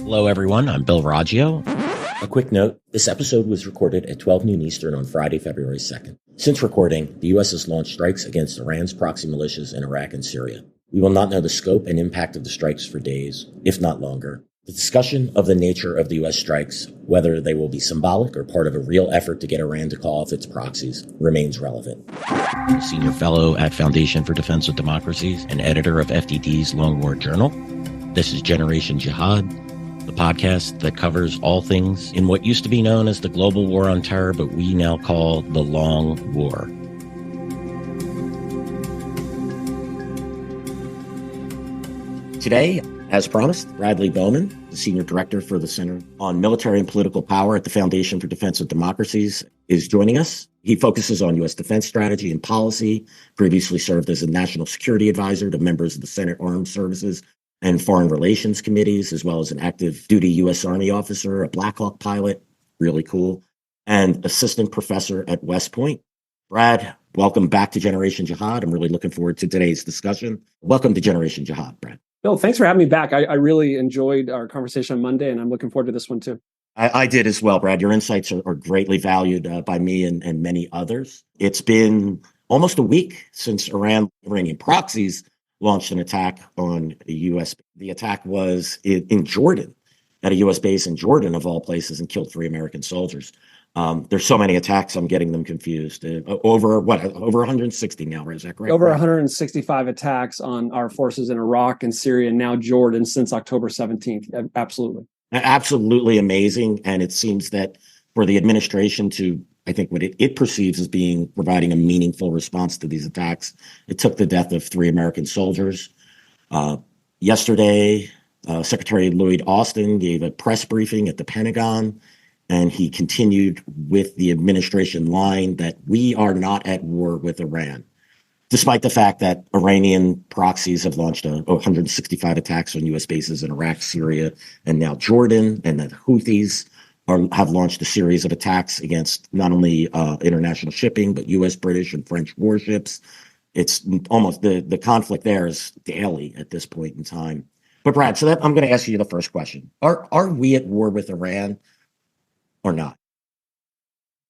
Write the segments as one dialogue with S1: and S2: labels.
S1: Hello, everyone. I'm Bill Raggio. A quick note, this episode was recorded at 12 noon Eastern on Friday, February 2nd. Since recording, the U.S. has launched strikes against Iran's proxy militias in Iraq and Syria. We will not know the scope and impact of the strikes for days, if not longer. The discussion of the nature of the U.S. strikes, whether they will be symbolic or part of a real effort to get Iran to call off its proxies, remains relevant. Senior fellow at Foundation for Defense of Democracies and editor of FDD's Long War Journal. This is Generation Jihad, the podcast that covers all things in what used to be known as the global war on terror, but we now call the Long War. Today, as promised, Bradley Bowman, the Senior Director for the Center on Military and Political Power at the Foundation for Defense of Democracies, is joining us. He focuses on U.S. defense strategy and policy, previously served as a national security advisor to members of the Senate Armed Services and Foreign Relations Committees, as well as an active duty U.S. Army officer, a Black Hawk pilot, really cool, and assistant professor at West Point. Brad, welcome back to Generation Jihad. I'm really looking forward to today's discussion. Welcome to Generation Jihad, Brad.
S2: Bill, thanks for having me back. I really enjoyed our conversation on Monday, and I'm looking forward to this one too.
S1: I did as well, Brad. Your insights are greatly valued by me and many others. It's been almost a week since Iranian proxies launched an attack on the U.S. The attack was in Jordan, at a U.S. base in Jordan, of all places, and killed 3 American soldiers. There's so many attacks, I'm getting them confused. Over 160 now, is that correct?
S2: Over 165 attacks on our forces in Iraq and Syria, and now Jordan since October 17th. Absolutely.
S1: Absolutely amazing. And it seems that for the administration to, I think what it perceives as providing a meaningful response to these attacks, it took the death of 3 American soldiers. Yesterday, Secretary Lloyd Austin gave a press briefing at the Pentagon, and he continued with the administration line that we are not at war with Iran, despite the fact that Iranian proxies have launched 165 attacks on U.S. bases in Iraq, Syria, and now Jordan, and that Houthis have launched a series of attacks against not only international shipping, but U.S., British, and French warships. It's almost the conflict there is daily at this point in time. But Brad, I'm going to ask you the first question. Are we at war with Iran or not?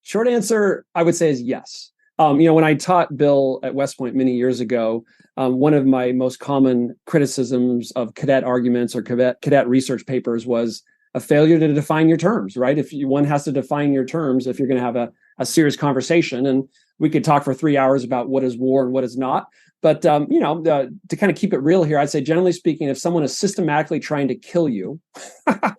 S2: Short answer, I would say, is yes. When I taught Bill at West Point many years ago, one of my most common criticisms of cadet arguments or cadet research papers was a failure to define your terms, right? One has to define your terms if you're going to have a serious conversation. And we could talk for 3 hours about what is war and what is not. But, to kind of keep it real here, I'd say, generally speaking, if someone is systematically trying to kill you,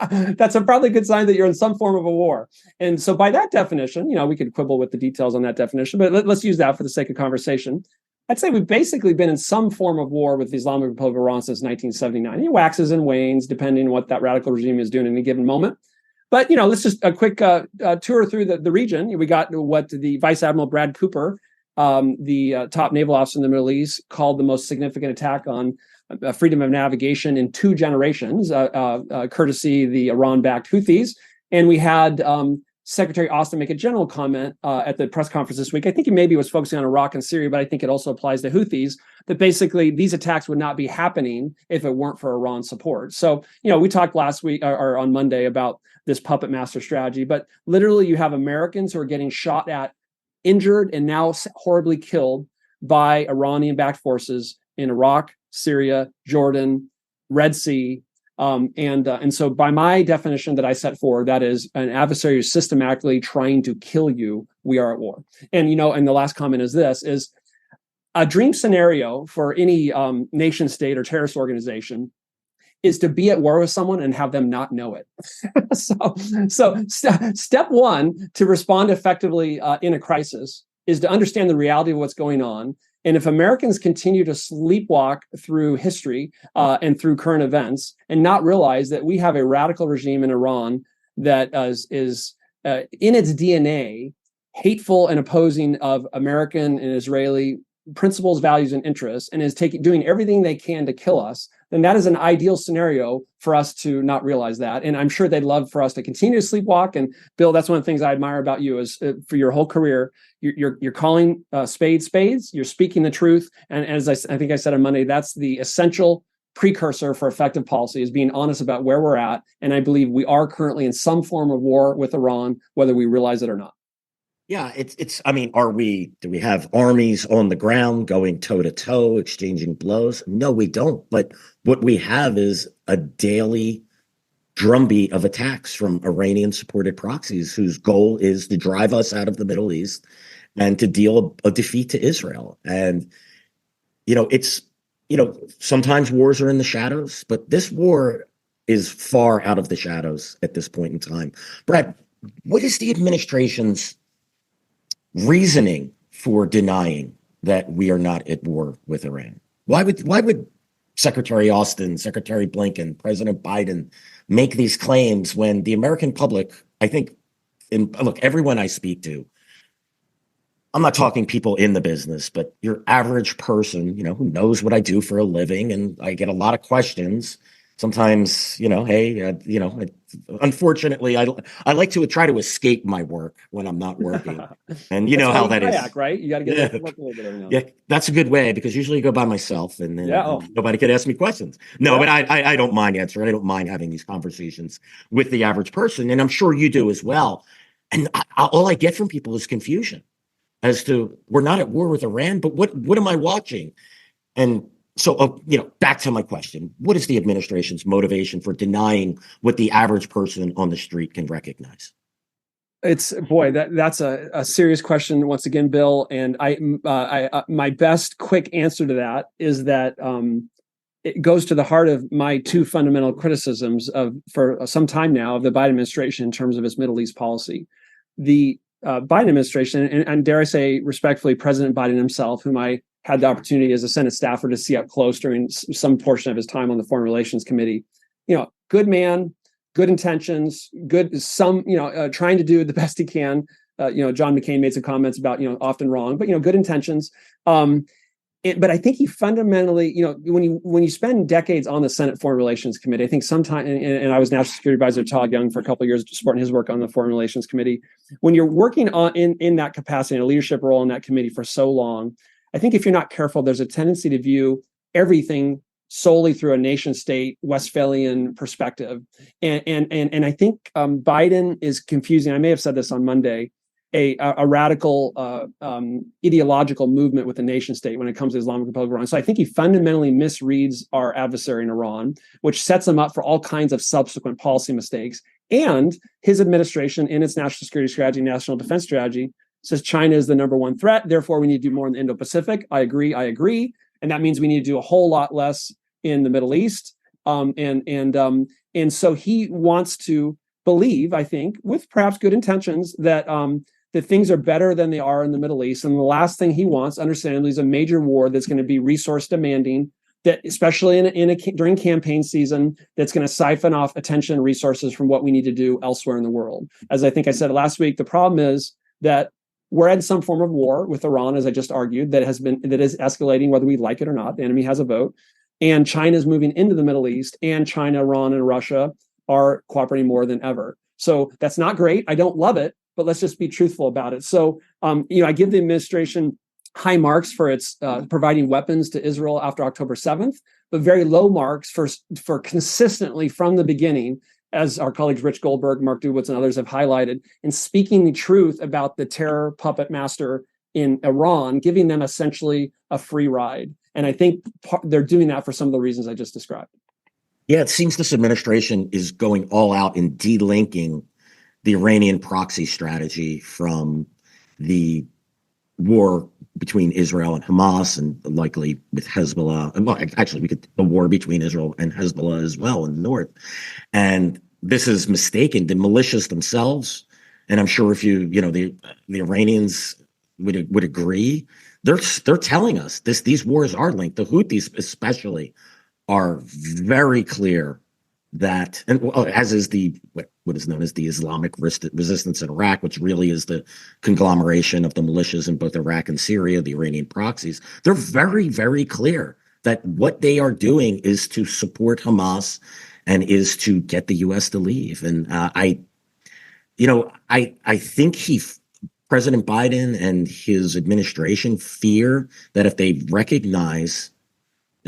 S2: that's a probably good sign that you're in some form of a war. And so by that definition, we could quibble with the details on that definition, but let's use that for the sake of conversation. I'd say we've basically been in some form of war with the Islamic Republic of Iran since 1979. It waxes and wanes depending on what that radical regime is doing in any given moment. But, let's just a quick tour through the region. We got what the Vice Admiral Brad Cooper, the top naval officer in the Middle East, called the most significant attack on freedom of navigation in 2 generations, courtesy the Iran-backed Houthis. And we had Secretary Austin make a general comment at the press conference this week. I think he maybe was focusing on Iraq and Syria, but I think it also applies to Houthis, that basically these attacks would not be happening if it weren't for Iran's support. So, we talked last week or on Monday about this puppet master strategy, but literally you have Americans who are getting shot at, injured, and now horribly killed by Iranian-backed forces in Iraq, Syria, Jordan, Red Sea. And so by my definition that I set forward, that is an adversary who's systematically trying to kill you, we are at war. And, and the last comment is this, is a dream scenario for any nation state or terrorist organization is to be at war with someone and have them not know it. So step one to respond effectively in a crisis is to understand the reality of what's going on. And if Americans continue to sleepwalk through history and through current events and not realize that we have a radical regime in Iran that is in its DNA hateful and opposing of American and Israeli principles, values, and interests, and is doing everything they can to kill us, then that is an ideal scenario for us to not realize that. And I'm sure they'd love for us to continue to sleepwalk. And Bill, that's one of the things I admire about you is for your whole career, you're calling spades spades. You're speaking the truth. And as I think I said on Monday, that's the essential precursor for effective policy is being honest about where we're at. And I believe we are currently in some form of war with Iran, whether we realize it or not.
S1: Yeah, I mean, do we have armies on the ground going toe to toe, exchanging blows? No, we don't. But what we have is a daily drumbeat of attacks from Iranian supported proxies whose goal is to drive us out of the Middle East and to deal a defeat to Israel. And, sometimes wars are in the shadows, but this war is far out of the shadows at this point in time. Brad, what is the administration's reasoning for denying that we are not at war with Iran? Why would Secretary Austin, Secretary Blinken, President Biden make these claims when the American public, I think, look, everyone I speak to, I'm not talking people in the business, but your average person, who knows what I do for a living, and I get a lot of questions. Sometimes, unfortunately, I like to try to escape my work when I'm not working, and you know how that is,
S2: right? You got to get to work a little bit every now and then.
S1: Yeah, that's a good way because usually I go by myself, and then nobody could ask me questions. No, but I don't mind answering. I don't mind having these conversations with the average person, and I'm sure you do as well. And all I get from people is confusion as to we're not at war with Iran, but what am I watching? And so, back to my question, what is the administration's motivation for denying what the average person on the street can recognize?
S2: That's a serious question once again, Bill. And my best quick answer to that is that it goes to the heart of my two fundamental criticisms for some time now of the Biden administration in terms of its Middle East policy. The Biden administration, and dare I say respectfully, President Biden himself, whom I had the opportunity as a Senate staffer to see up close during some portion of his time on the Foreign Relations Committee, good man, good intentions, trying to do the best he can. John McCain made some comments about, often wrong, but, good intentions. But I think he fundamentally, when you spend decades on the Senate Foreign Relations Committee, I think sometimes, and I was National Security Advisor to Todd Young for a couple of years, supporting his work on the Foreign Relations Committee. When you're working in that capacity, in a leadership role in that committee for so long, I think if you're not careful, there's a tendency to view everything solely through a nation state Westphalian perspective. And I think Biden is confusing. I may have said this on Monday, a radical ideological movement with the nation state when it comes to Islamic Republic of Iran. So I think he fundamentally misreads our adversary in Iran, which sets him up for all kinds of subsequent policy mistakes. And his administration, in its national security strategy, national defense strategy, says China is the number one threat. Therefore, we need to do more in the Indo-Pacific. I agree. And that means we need to do a whole lot less in the Middle East. And so he wants to believe, I think, with perhaps good intentions, that things are better than they are in the Middle East. And the last thing he wants, understandably, is a major war that's going to be resource demanding, that especially during campaign season, that's going to siphon off attention and resources from what we need to do elsewhere in the world. As I think I said last week, the problem is that we're in some form of war with Iran, as I just argued, that is escalating whether we like it or not. The enemy has a vote. And China is moving into the Middle East, and China, Iran, and Russia are cooperating more than ever. So that's not great. I don't love it, but let's just be truthful about it. So, I give the administration high marks for its providing weapons to Israel after October 7th, but very low marks for consistently from the beginning, as our colleagues Rich Goldberg, Mark Dubowitz, and others have highlighted, in speaking the truth about the terror puppet master in Iran, giving them essentially a free ride. And I think they're doing that for some of the reasons I just described.
S1: Yeah, it seems this administration is going all out in delinking the Iranian proxy strategy from the war between Israel and Hamas, and likely with Hezbollah. Well, actually, the war between Israel and Hezbollah as well in the north. And this is mistaken. The militias themselves, and I'm sure if the Iranians would agree, they're telling us these wars are linked. The Houthis especially are very clear that, and as is what is known as the Islamic resistance in Iraq, which really is the conglomeration of the militias in both Iraq and Syria, the Iranian proxies. They're very, very clear that what they are doing is to support Hamas and is to get the U.S. to leave. And I think President Biden and his administration fear that if they recognize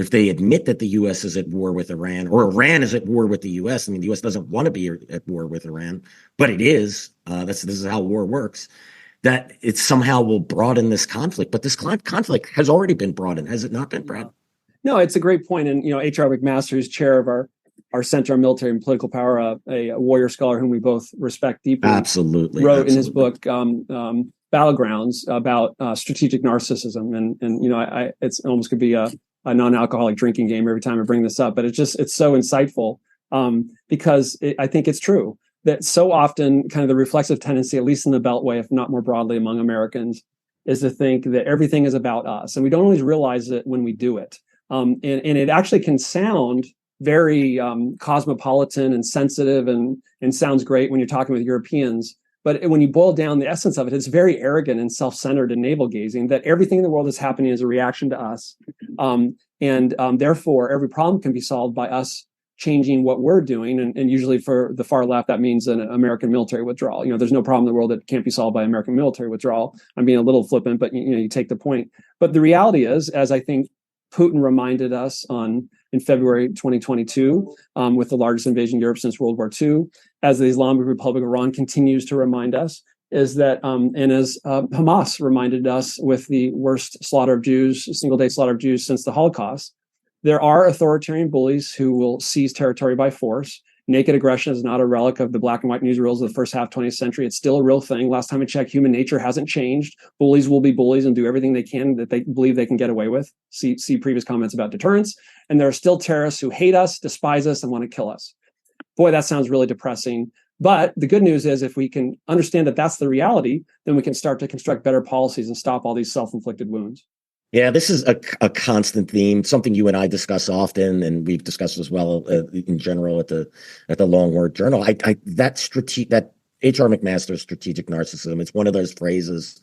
S1: if they admit that the U.S. is at war with Iran, or Iran is at war with the U.S., I mean, the U.S. doesn't want to be at war with Iran, but it is. This is how war works. That it somehow will broaden this conflict, but this conflict has already been broadened, has it not been, Brad?
S2: No, it's a great point. And H.R. McMaster, who's chair of our Center on Military and Political Power, a warrior scholar whom we both respect deeply, wrote in his book Battlegrounds about strategic narcissism, and it's almost could be a non-alcoholic drinking game every time I bring this up, but it's so insightful because I think it's true that so often kind of the reflexive tendency, at least in the Beltway, if not more broadly among Americans, is to think that everything is about us, and we don't always realize it when we do it. And it actually can sound very cosmopolitan and sensitive and sounds great when you're talking with Europeans. But when you boil down the essence of it, it's very arrogant and self-centered and navel-gazing that everything in the world is happening as a reaction to us. And therefore, every problem can be solved by us changing what we're doing. And usually for the far left, that means an American military withdrawal. There's no problem in the world that can't be solved by American military withdrawal. I'm being a little flippant, but you take the point. But the reality is, as I think Putin reminded us in February 2022 with the largest invasion in Europe since World War II, as the Islamic Republic of Iran continues to remind us, is that, and as Hamas reminded us with the worst slaughter of Jews, single-day slaughter of Jews since the Holocaust, there are authoritarian bullies who will seize territory by force. Naked aggression is not a relic of the black and white newsreels of the first half 20th century. It's still a real thing. Last time I checked, human nature hasn't changed. Bullies will be bullies and do everything they can that they believe they can get away with. See previous comments about deterrence. And there are still terrorists who hate us, despise us, and want to kill us. Boy, that sounds really depressing. But the good news is if we can understand that that's the reality, then we can start to construct better policies and stop all these self-inflicted wounds.
S1: Yeah, this is a constant theme, something you and I discuss often, and we've discussed as well in general at the Long Word Journal. That H.R. McMaster's strategic narcissism. It's one of those phrases.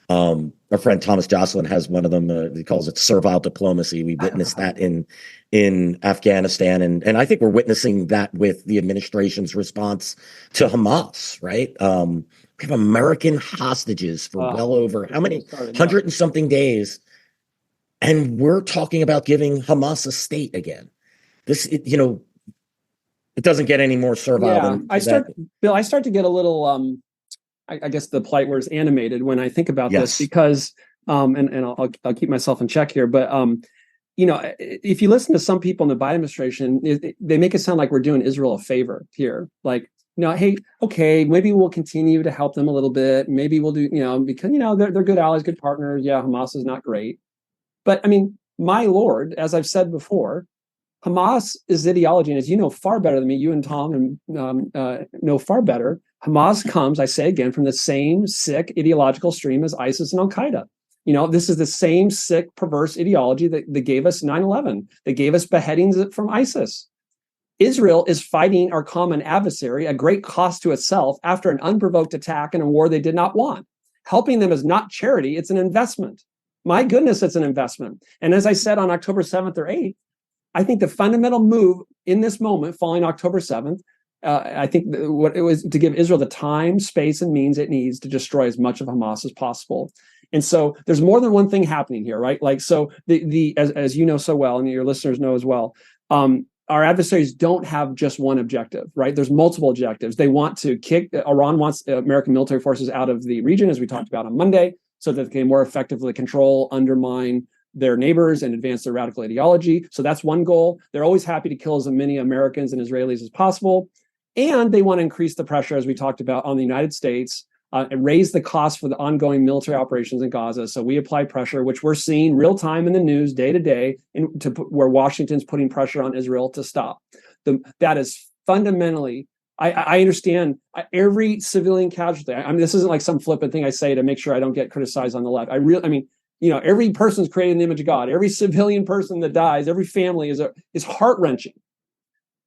S1: Our friend Thomas Jocelyn has one of them. He calls it servile diplomacy. We witnessed that in Afghanistan, and I think we're witnessing that with the administration's response to Hamas. Right? We have American hostages for well over how many 100 and something days. And we're talking about giving Hamas a state again. It doesn't get any more servile than
S2: Bill, I start to get a little, I guess the polite word is animated when I think about this because, and I'll keep myself in check here, but, if you listen to some people in the Biden administration, they make it sound like we're doing Israel a favor here. Like, hey, okay, maybe we'll continue to help them a little bit. Maybe we'll do, because, they're good allies, good partners. Yeah, Hamas is not great. But I mean, my Lord, as I've said before, Hamas is ideology, and as you know far better than me, you and Tom know far better. Hamas comes, I say again, from the same sick ideological stream as ISIS and Al Qaeda. This is the same sick, perverse ideology that gave us 9/11, that gave us beheadings from ISIS. Israel is fighting our common adversary at great cost to itself after an unprovoked attack in a war they did not want. Helping them is not charity; it's an investment. My goodness, it's an investment. And as I said on October 7th or 8th, I think the fundamental move in this moment following October 7th, I think what it was to give Israel the time, space, and means it needs to destroy as much of Hamas as possible. And so there's more than one thing happening here, right? Like, so as you know so well, and your listeners know as well, our adversaries don't have just one objective, right? There's multiple objectives. Iran wants American military forces out of the region, as we talked about on Monday, so that they can more effectively control, undermine their neighbors and advance their radical ideology. So that's one goal. They're always happy to kill as many Americans and Israelis as possible. And they want to increase the pressure, as we talked about, on the United States and raise the cost for the ongoing military operations in Gaza. So we apply pressure, which we're seeing real time in the news day to day, where Washington's putting pressure on Israel to stop. That is fundamentally, I understand every civilian casualty. I mean, this isn't like some flippant thing I say to make sure I don't get criticized on the left. Every person's created in the image of God. Every civilian person that dies, every family is heart-wrenching.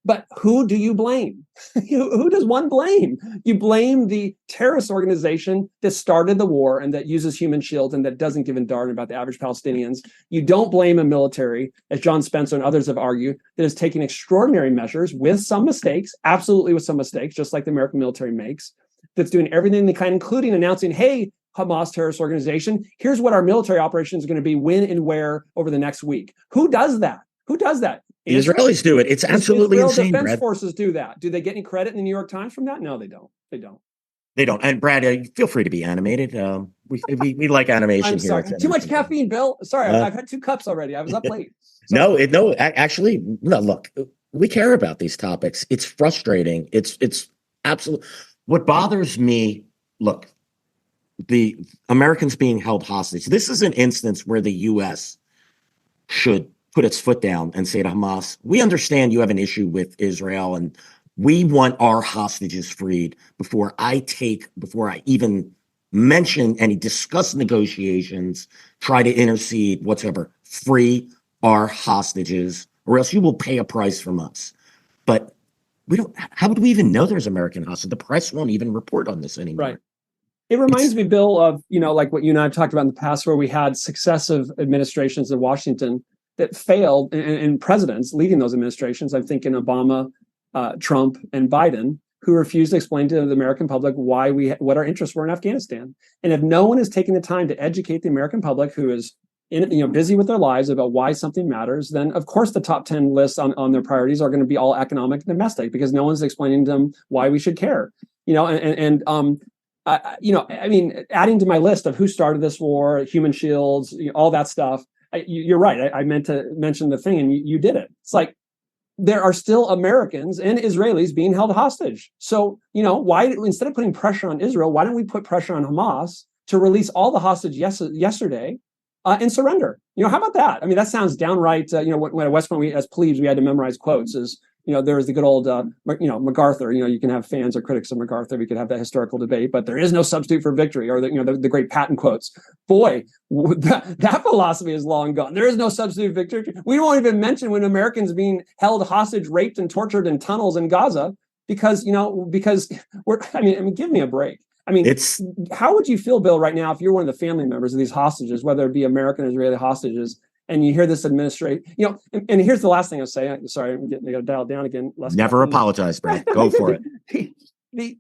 S2: But who do you blame? Who does one blame? You blame the terrorist organization that started the war and that uses human shields and that doesn't give a darn about the average Palestinians. You don't blame a military, as John Spencer and others have argued, that is taking extraordinary measures with some mistakes, absolutely with some mistakes, just like the American military makes, that's doing everything they can, including announcing, hey, Hamas terrorist organization. Here's what our military operation is going to be, when and where over the next week. Who does that? Who does that?
S1: The Israelis do it. It's absolutely insane,
S2: Defense
S1: Brad.
S2: forces do that. Do they get any credit in the New York Times from that? No, they don't. They don't.
S1: They don't. And Brad, feel free to be animated. We like animation
S2: I'm
S1: here.
S2: sorry. Too much caffeine, Bill. Sorry, I've had 2 cups already. I was up late.
S1: Sorry. Actually, look, we care about these topics. It's frustrating. It's absolute. What bothers me, look, the Americans being held hostage. This is an instance where the U.S. should put its foot down and say to Hamas, we understand you have an issue with Israel and we want our hostages freed before I even mention any discuss negotiations, try to intercede, whatsoever. Free our hostages, or else you will pay a price from us. But we don't. How would we even know there's American hostages? The press won't even report on this anymore.
S2: Right. It reminds me, Bill, of like what you and I have talked about in the past, where we had successive administrations in Washington that failed, and presidents leading those administrations. I'm thinking Obama, Trump, and Biden, who refused to explain to the American public what our interests were in Afghanistan. And if no one is taking the time to educate the American public, who is busy with their lives, about why something matters, then of course the top 10 lists on their priorities are going to be all economic and domestic, because no one's explaining to them why we should care. I mean, adding to my list of who started this war, human shields, all that stuff. You're right. I meant to mention the thing, and you did it. It's like there are still Americans and Israelis being held hostage. So, why, instead of putting pressure on Israel, why don't we put pressure on Hamas to release all the hostage yesterday and surrender? How about that? I mean, that sounds downright. When at West Point, as plebes, we had to memorize quotes. There was the good old, MacArthur. You can have fans or critics of MacArthur. We could have that historical debate, but there is no substitute for victory. Or the great Patton quotes. Boy, that philosophy is long gone. There is no substitute for victory. We won't even mention when Americans being held hostage, raped, and tortured in tunnels in Gaza because we're. I mean, give me a break. I mean, how would you feel, Bill, right now if you're one of the family members of these hostages, whether it be American or Israeli hostages? And you hear this administration, and here's the last thing I'll say. Sorry, I got to dial down again.
S1: Never apologize, Brad. Go for it.
S2: The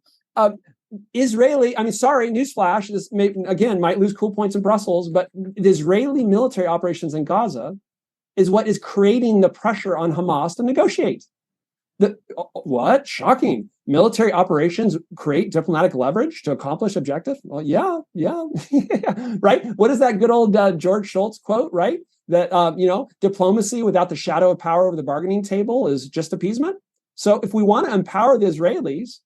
S2: Israeli, newsflash, this might lose cool points in Brussels, but the Israeli military operations in Gaza is what is creating the pressure on Hamas to negotiate. What? Shocking. Military operations create diplomatic leverage to accomplish objective? Well, yeah. Right? What is that good old George Shultz quote, right? That, diplomacy without the shadow of power over the bargaining table is just appeasement. So if we want to empower the Israelis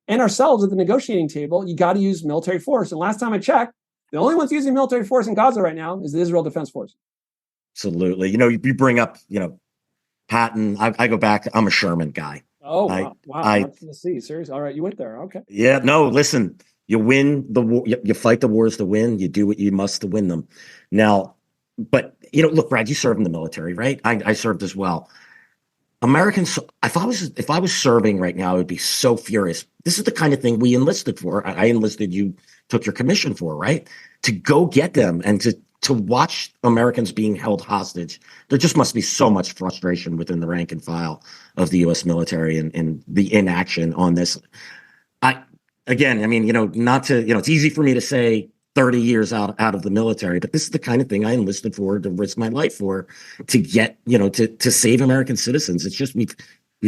S2: and ourselves at the negotiating table, you got to use military force. And last time I checked, the only ones using military force in Gaza right now is the Israel Defense Force.
S1: Absolutely. You bring up, Patton. I go back. I'm a Sherman guy.
S2: Oh, wow. Let's see. Seriously. All right. You went there. Okay.
S1: Yeah. No, listen, you win the war. You fight the wars to win. You do what you must to win them. Now, but, look, Brad, you served in the military, right? I served as well. Americans, if I was serving right now, I would be so furious. This is the kind of thing we enlisted for. I enlisted, you took your commission for, right? To go get them and to watch Americans being held hostage. There just must be so much frustration within the rank and file of the U.S. military and the inaction on this. Not to, it's easy for me to say 30 years out of the military, but this is the kind of thing I enlisted for, to risk my life for, to get, to save American citizens. It's just, we've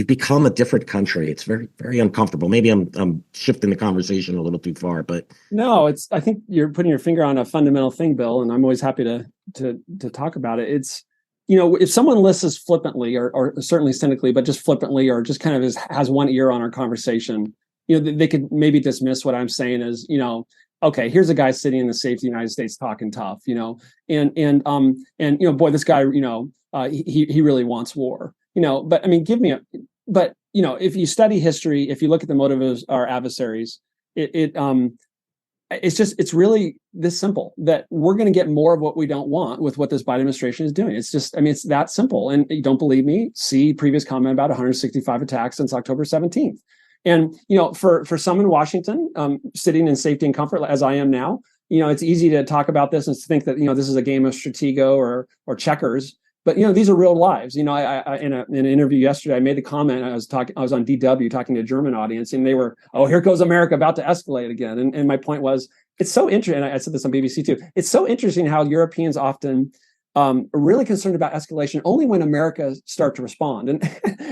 S1: become a different country. It's very, very uncomfortable. Maybe I'm shifting the conversation a little too far, but
S2: no, I think you're putting your finger on a fundamental thing, Bill, and I'm always happy to talk about it. It's, if someone listens flippantly or certainly cynically, but just flippantly, or just kind of has one ear on our conversation, they could maybe dismiss what I'm saying as, okay, here's a guy sitting in the safety of the United States talking tough, and boy, this guy, he really wants war, but I mean, if you study history, if you look at the motive of our adversaries, it's really this simple, that we're going to get more of what we don't want with what this Biden administration is doing. It's just, it's that simple. And you don't believe me? See previous comment about 165 attacks since October 17th. And, for some in Washington, sitting in safety and comfort, as I am now, it's easy to talk about this and to think that, this is a game of Stratego or checkers. But, these are real lives. I in an interview yesterday, I made the comment, I was on DW talking to a German audience, and they were, oh, here goes America about to escalate again. And my point was, it's so interesting. I said this on BBC too. It's so interesting how Europeans often are really concerned about escalation only when America start to respond. And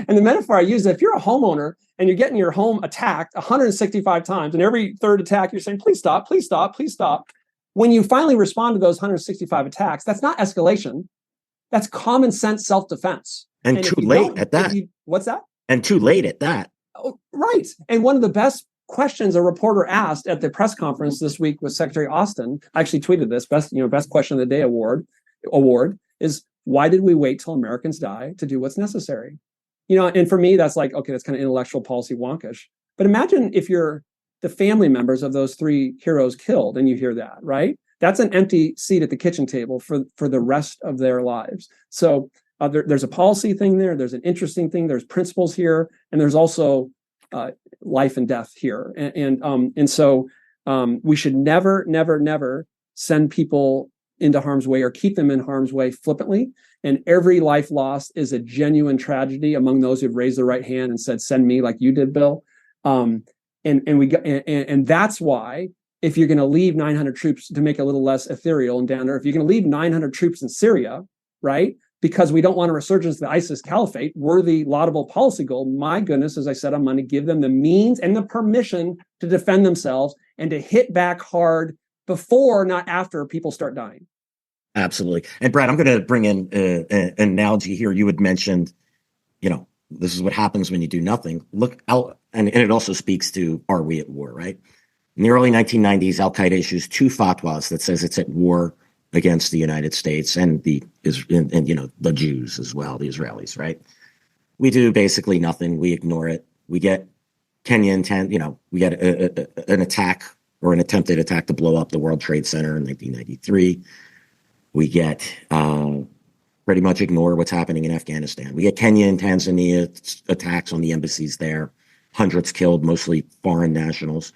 S2: and the metaphor I use, if you're a homeowner and you're getting your home attacked 165 times, and every third attack you're saying, please stop, please stop, please stop. When you finally respond to those 165 attacks, that's not escalation. That's common sense self-defense.
S3: And too late at that.
S2: What's that?
S3: And too late at that.
S2: Oh, right. And one of the best questions a reporter asked at the press conference this week with Secretary Austin, I actually tweeted this, best question of the day award is, why did we wait till Americans die to do what's necessary? And for me, that's like, okay, that's kind of intellectual policy wonkish. But imagine if you're the family members of those three heroes killed and you hear that, right? That's an empty seat at the kitchen table for the rest of their lives. So there's a policy thing there. There's an interesting thing. There's principles here. And there's also life and death here. And so we should never, never, never send people into harm's way or keep them in harm's way flippantly. And every life lost is a genuine tragedy among those who've raised their right hand and said, send me, like you did, Bill. And that's why, if you're going to leave 900 troops, to make it a little less ethereal and down there, if you're going to leave 900 troops in Syria, right, because we don't want a resurgence of the ISIS caliphate, worthy, laudable policy goal, my goodness, as I said, I'm going to give them the means and the permission to defend themselves and to hit back hard before, not after, people start dying.
S3: Absolutely. And Brad, I'm going to bring in an analogy here. You had mentioned, this is what happens when you do nothing. Look out, and it also speaks to, are we at war, right? In the early 1990s, Al-Qaeda issues 2 fatwas that says it's at war against the United States and the Jews as well, the Israelis, right? We do basically nothing. We ignore it. We get Kenya intent, we get an attack or an attempted attack to blow up the World Trade Center in 1993. We get pretty much ignore what's happening in Afghanistan. We get Kenya and Tanzania attacks on the embassies there, hundreds killed, mostly foreign nationals.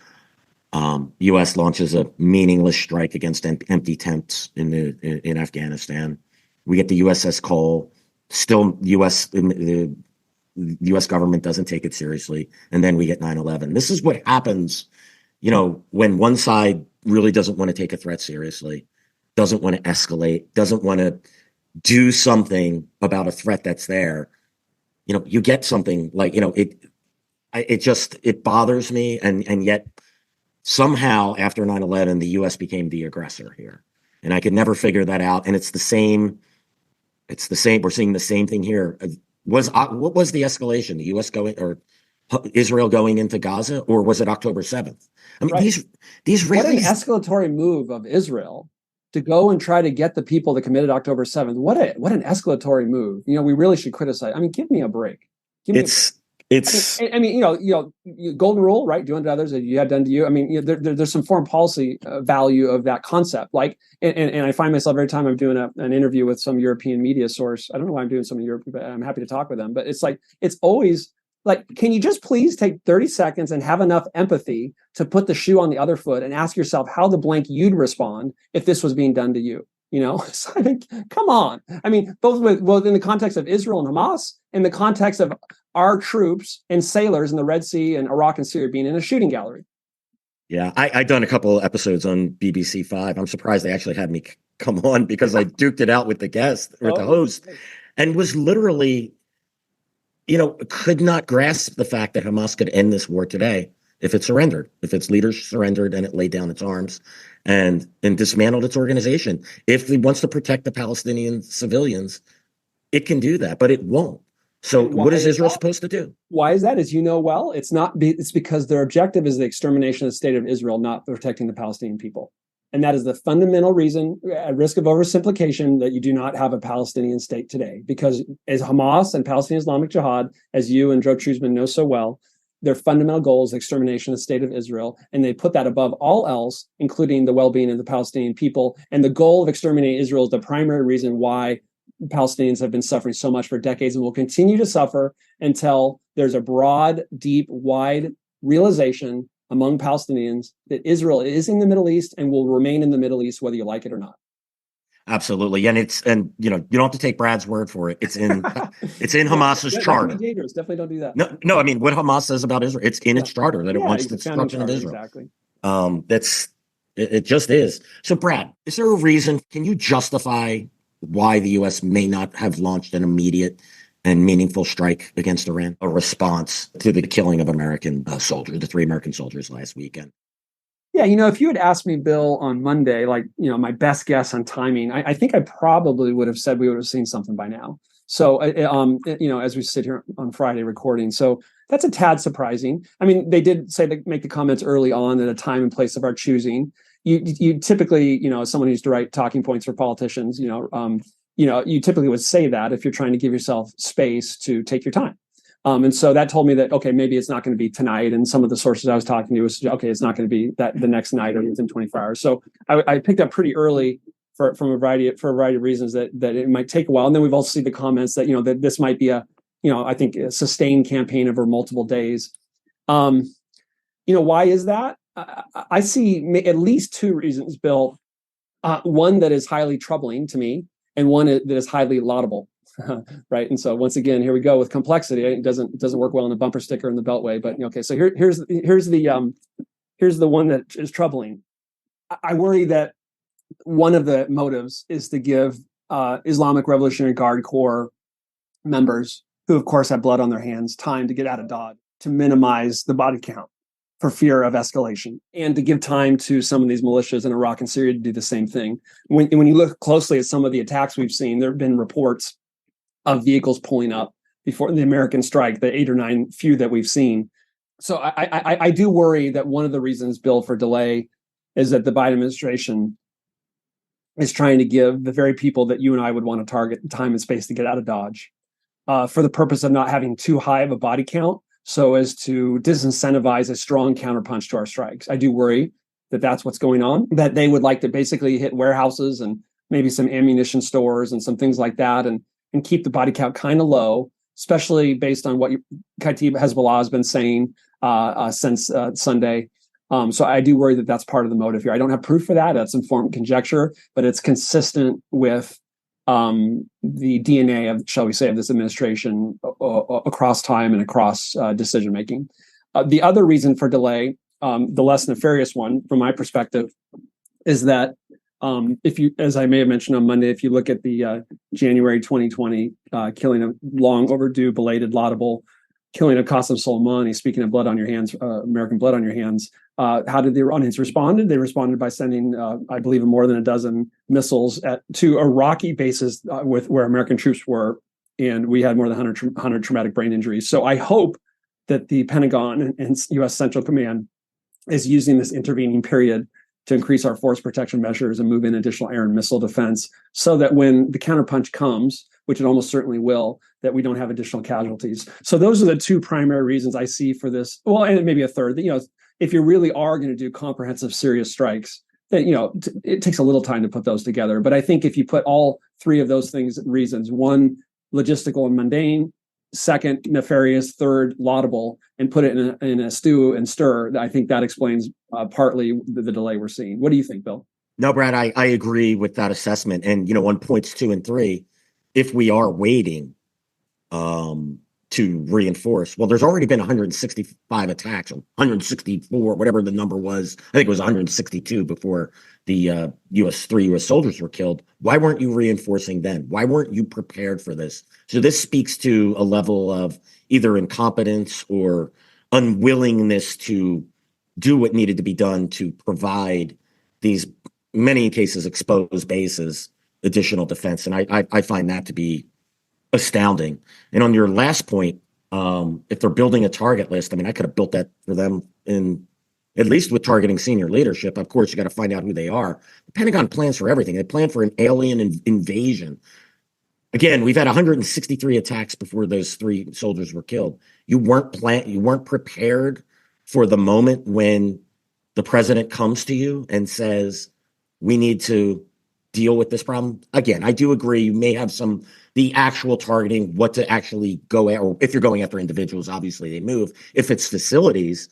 S3: U.S. launches a meaningless strike against empty tents in Afghanistan. We get the USS Cole. Still, the U.S. government doesn't take it seriously, and then we get 9/11. This is what happens, when one side really doesn't want to take a threat seriously, doesn't want to escalate, doesn't want to do something about a threat that's there. You get something like it bothers me, and yet. Somehow, after 9/11, the U.S. became the aggressor here. And I could never figure that out. And it's the same. We're seeing the same thing here. What was the escalation? The U.S. or Israel going into Gaza? Or was it October 7th? I mean,
S2: right.
S3: these
S2: what an escalatory move of Israel to go and try to get the people that committed October 7th. What an escalatory move. We really should criticize. I mean, give me a break. Golden rule, right? Do unto others as you have done to you. I mean, there's some foreign policy value of that concept. And I find myself every time I'm doing an interview with some European media source. I don't know why I'm doing some in Europe, but I'm happy to talk with them. But it's always like, can you just please take 30 seconds and have enough empathy to put the shoe on the other foot and ask yourself how the blank you'd respond if this was being done to you? So I think, come on. I mean, both in the context of Israel and Hamas, in the context of our troops and sailors in the Red Sea and Iraq and Syria being in a shooting gallery.
S3: Yeah, I've done a couple of episodes on BBC 5. I'm surprised they actually had me come on because I duked it out with the guest or the host and was literally, could not grasp the fact that Hamas could end this war today if it surrendered, if its leaders surrendered and it laid down its arms and dismantled its organization. If it wants to protect the Palestinian civilians, it can do that, but it won't. So what is Israel supposed to do?
S2: Why is that? As you know well, it's because their objective is the extermination of the state of Israel, not protecting the Palestinian people. And that is the fundamental reason, at risk of oversimplification, that you do not have a Palestinian state today. Because as Hamas and Palestinian Islamic Jihad, as you and Joe Trusman know so well, their fundamental goal is extermination of the state of Israel. And they put that above all else, including the well-being of the Palestinian people. And the goal of exterminating Israel is the primary reason why Palestinians have been suffering so much for decades and will continue to suffer until there's a broad, deep, wide realization among Palestinians that Israel is in the Middle East and will remain in the Middle East, whether you like it or not.
S3: Absolutely. And you don't have to take Brad's word for it. It's in Hamas's charter.
S2: Dangerous. Definitely don't do that.
S3: No, I mean, what Hamas says about Israel, it's in its charter that it wants the destruction of Israel.
S2: Exactly.
S3: That's It just is. So, Brad, is there a reason? Can you justify why the U.S. may not have launched an immediate and meaningful strike against Iran, a response to the killing of American soldiers, the 3 American soldiers last weekend?
S2: Yeah, if you had asked me, Bill, on Monday, like, my best guess on timing, I think I probably would have said we would have seen something by now. So, as we sit here on Friday recording, so that's a tad surprising. I mean, they did say to make the comments early on at a time and place of our choosing. You typically, as someone who used to write talking points for politicians, you typically would say that if you're trying to give yourself space to take your time. And so that told me that, okay, maybe it's not going to be tonight. And some of the sources I was talking to was, okay, it's not going to be that the next night or within 24 hours. So I picked up pretty early for a variety of reasons that it might take a while. And then we've also seen the comments that, that this might be I think a sustained campaign over multiple days. Why is that? I see at least 2 reasons, Bill. One that is highly troubling to me, and one that is highly laudable. Right. And so once again, here we go with complexity. It doesn't work well in a bumper sticker in the Beltway. But okay, so here's the one that is troubling. I worry that one of the motives is to give Islamic Revolutionary Guard Corps members, who of course have blood on their hands, time to get out of Dodge, to minimize the body count for fear of escalation, and to give time to some of these militias in Iraq and Syria to do the same thing. When you look closely at some of the attacks we've seen, there have been reports of vehicles pulling up before the American strike, the 8 or 9 few that we've seen. So I do worry that one of the reasons, Bill, for delay is that the Biden administration is trying to give the very people that you and I would want to target time and space to get out of Dodge, for the purpose of not having too high of a body count, so as to disincentivize a strong counterpunch to our strikes. I do worry that that's what's going on, that they would like to basically hit warehouses and maybe some ammunition stores and some things like that, and keep the body count kind of low, especially based on what Kataib Hezbollah has been saying since Sunday. So I do worry that that's part of the motive here. I don't have proof for that. That's informed conjecture, but it's consistent with the DNA of, shall we say, of this administration across time and across decision making. The other reason for delay, the less nefarious one from my perspective, is that if you, as I may have mentioned on Monday, if you look at the January 2020 killing of long overdue, belated, laudable killing of Qasem Soleimani, speaking of blood on your hands, American blood on your hands, how did the Iranians respond? They responded by sending, I believe, more than a dozen missiles to Iraqi bases where American troops were, and we had more than 100 traumatic brain injuries. So I hope that the Pentagon and U.S. Central Command is using this intervening period to increase our force protection measures and move in additional air and missile defense, so that when the counterpunch comes, which it almost certainly will, that we don't have additional casualties. So those are the 2 primary reasons I see for this. Well, and maybe a third, that, if you really are going to do comprehensive, serious strikes, then, it takes a little time to put those together. But I think if you put all 3 of those reasons, 1, logistical and mundane, 2nd, nefarious, 3rd, laudable, and put it in a stew and stir, I think that explains partly the delay we're seeing. What do you think, Bill?
S3: No, Brad, I agree with that assessment. And, on points 2 and 3, if we are waiting to reinforce, well, there's already been 165 attacks, or 164, whatever the number was. I think it was 162 before the 3 U.S. soldiers were killed. Why weren't you reinforcing then? Why weren't you prepared for this? So this speaks to a level of either incompetence or unwillingness to do what needed to be done to provide these, many cases, exposed bases, additional defense. And I find that to be astounding. And on your last point, if they're building a target list, I mean, I could have built that for them in, at least with targeting senior leadership. Of course, you got to find out who they are. The Pentagon plans for everything. They plan for an alien invasion. Again, we've had 163 attacks before those 3 soldiers were killed. You weren't prepared for the moment when the president comes to you and says, we need to deal with this problem. Again, I do agree you may have the actual targeting, what to actually go at, or if you're going after individuals, obviously they move. If it's facilities,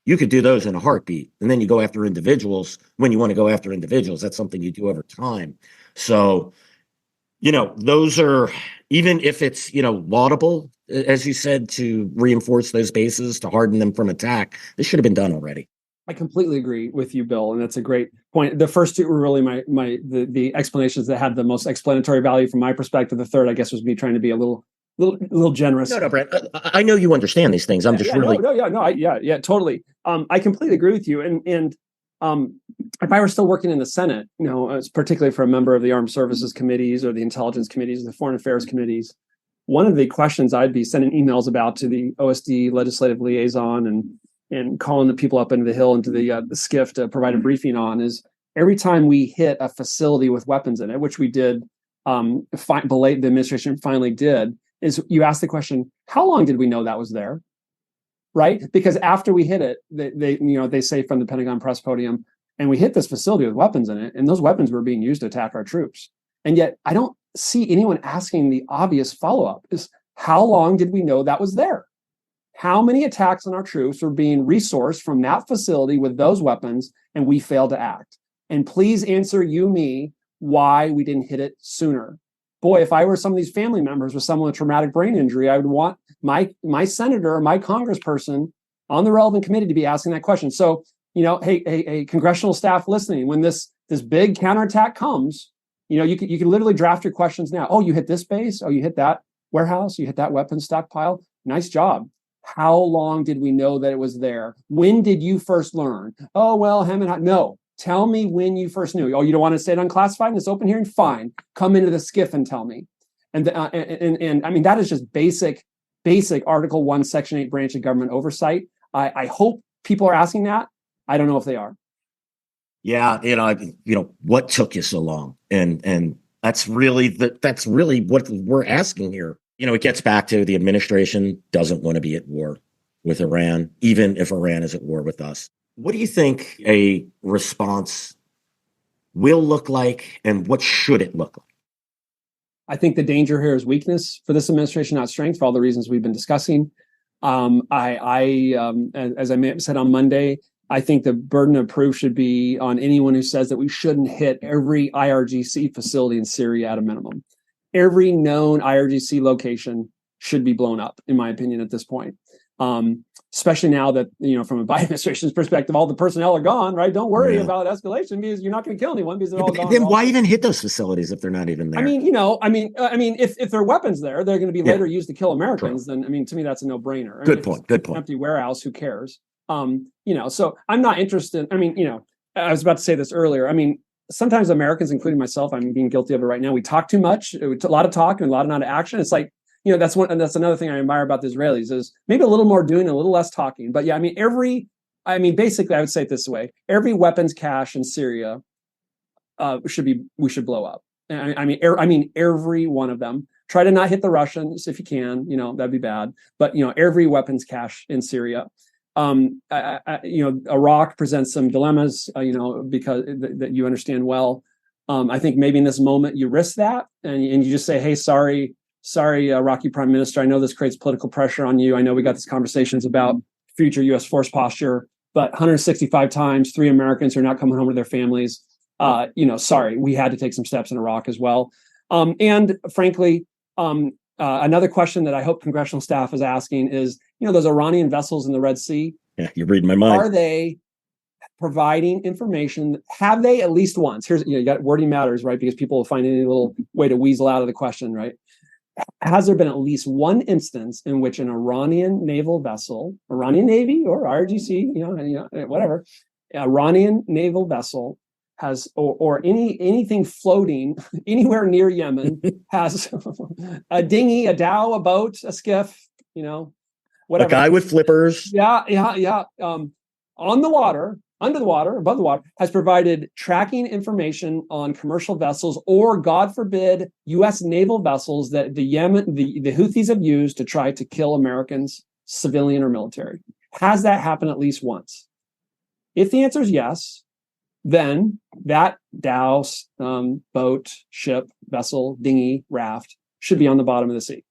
S3: you could do those in a heartbeat. And then you go after individuals when you want to go after individuals. That's something you do over time. So, those are, even if it's, laudable, as you said, to reinforce those bases, to harden them from attack, this should have been done already.
S2: I completely agree with you, Bill, and that's a great point. The first two were really the explanations that had the most explanatory value from my perspective. The third, I guess, was me trying to be a little generous.
S3: No, Brent. I know you understand these things. I'm just really
S2: totally. I completely agree with you. And if I were still working in the Senate, particularly for a member of the Armed Services Committees or the Intelligence Committees, or the Foreign Affairs Committees, one of the questions I'd be sending emails about to the OSD legislative liaison and calling the people up into the Hill into the skiff to provide a briefing on is every time we hit a facility with weapons in it, which we did, the administration finally did, is you ask the question, how long did we know that was there? Right? Because after we hit it, they say from the Pentagon press podium, and we hit this facility with weapons in it, and those weapons were being used to attack our troops. And yet I don't see anyone asking the obvious follow-up is how long did we know that was there? How many attacks on our troops were being resourced from that facility with those weapons and we failed to act? And please answer me why we didn't hit it sooner. Boy, if I were some of these family members with someone with traumatic brain injury, I would want my senator or my congressperson on the relevant committee to be asking that question. So, hey, congressional staff listening, when this big counterattack comes, you can literally draft your questions now. Oh, you hit this base? Oh, you hit that warehouse? You hit that weapons stockpile? Nice job. How long did we know that it was there? When did you first learn? Oh, well, no. Tell me when you first knew. Oh, you don't want to say it unclassified in this open hearing? Fine. Come into the skiff and tell me. And I mean, that is just basic Article 1, Section 8 branch of government oversight. I hope people are asking that. I don't know if they are.
S3: Yeah, what took you so long? And that's really what we're asking here. It gets back to the administration doesn't want to be at war with Iran, even if Iran is at war with us. What do you think a response will look like, and what should it look like?
S2: I think the danger here is weakness for this administration, not strength, for all the reasons we've been discussing. As I may have said on Monday, I think the burden of proof should be on anyone who says that we shouldn't hit every IRGC facility in Syria at a minimum. Every known IRGC location should be blown up, in my opinion, at this point. Especially now that, from a Biden administration's perspective, all the personnel are gone, right? Don't worry about escalation because you're not going to kill anyone because they're all gone.
S3: Then why even hit those facilities if they're not even there?
S2: If there are weapons there, they're going to be later used to kill Americans. True. Then, to me, that's a no-brainer.
S3: Good point.
S2: Empty warehouse, who cares? So I'm not interested. I was about to say this earlier. Sometimes Americans, including myself, I'm being guilty of it right now. We talk too much, a lot of talk and a lot of not action. It's like, that's another thing I admire about the Israelis is maybe a little more doing, a little less talking. But yeah, basically I would say it this way: every weapons cache in Syria we should blow up. Every one of them. Try to not hit the Russians if you can. That'd be bad. But every weapons cache in Syria. Iraq presents some dilemmas, because that you understand well. I think maybe in this moment you risk that and you just say, hey, sorry, Iraqi Prime Minister, I know this creates political pressure on you. I know we got these conversations about future U.S. force posture, but 165 times, 3 Americans are not coming home to their families. Sorry, we had to take some steps in Iraq as well. And frankly, another question that I hope congressional staff is asking is, those Iranian vessels in the Red Sea.
S3: Yeah, you're reading my mind.
S2: Are they providing information? Have they at least once? Here's, you got wording matters, right? Because people will find any little way to weasel out of the question, right? Has there been at least one instance in which an Iranian naval vessel, Iranian Navy or IRGC, whatever, Iranian naval vessel has, or anything floating anywhere near Yemen has a dinghy, a dhow, a boat, a skiff, whatever.
S3: A guy with flippers.
S2: Yeah. On the water, under the water, above the water, has provided tracking information on commercial vessels or, God forbid, U.S. naval vessels that the Houthis have used to try to kill Americans, civilian or military. Has that happened at least once? If the answer is yes, then that dhow, boat, ship, vessel, dinghy, raft should be on the bottom of the sea.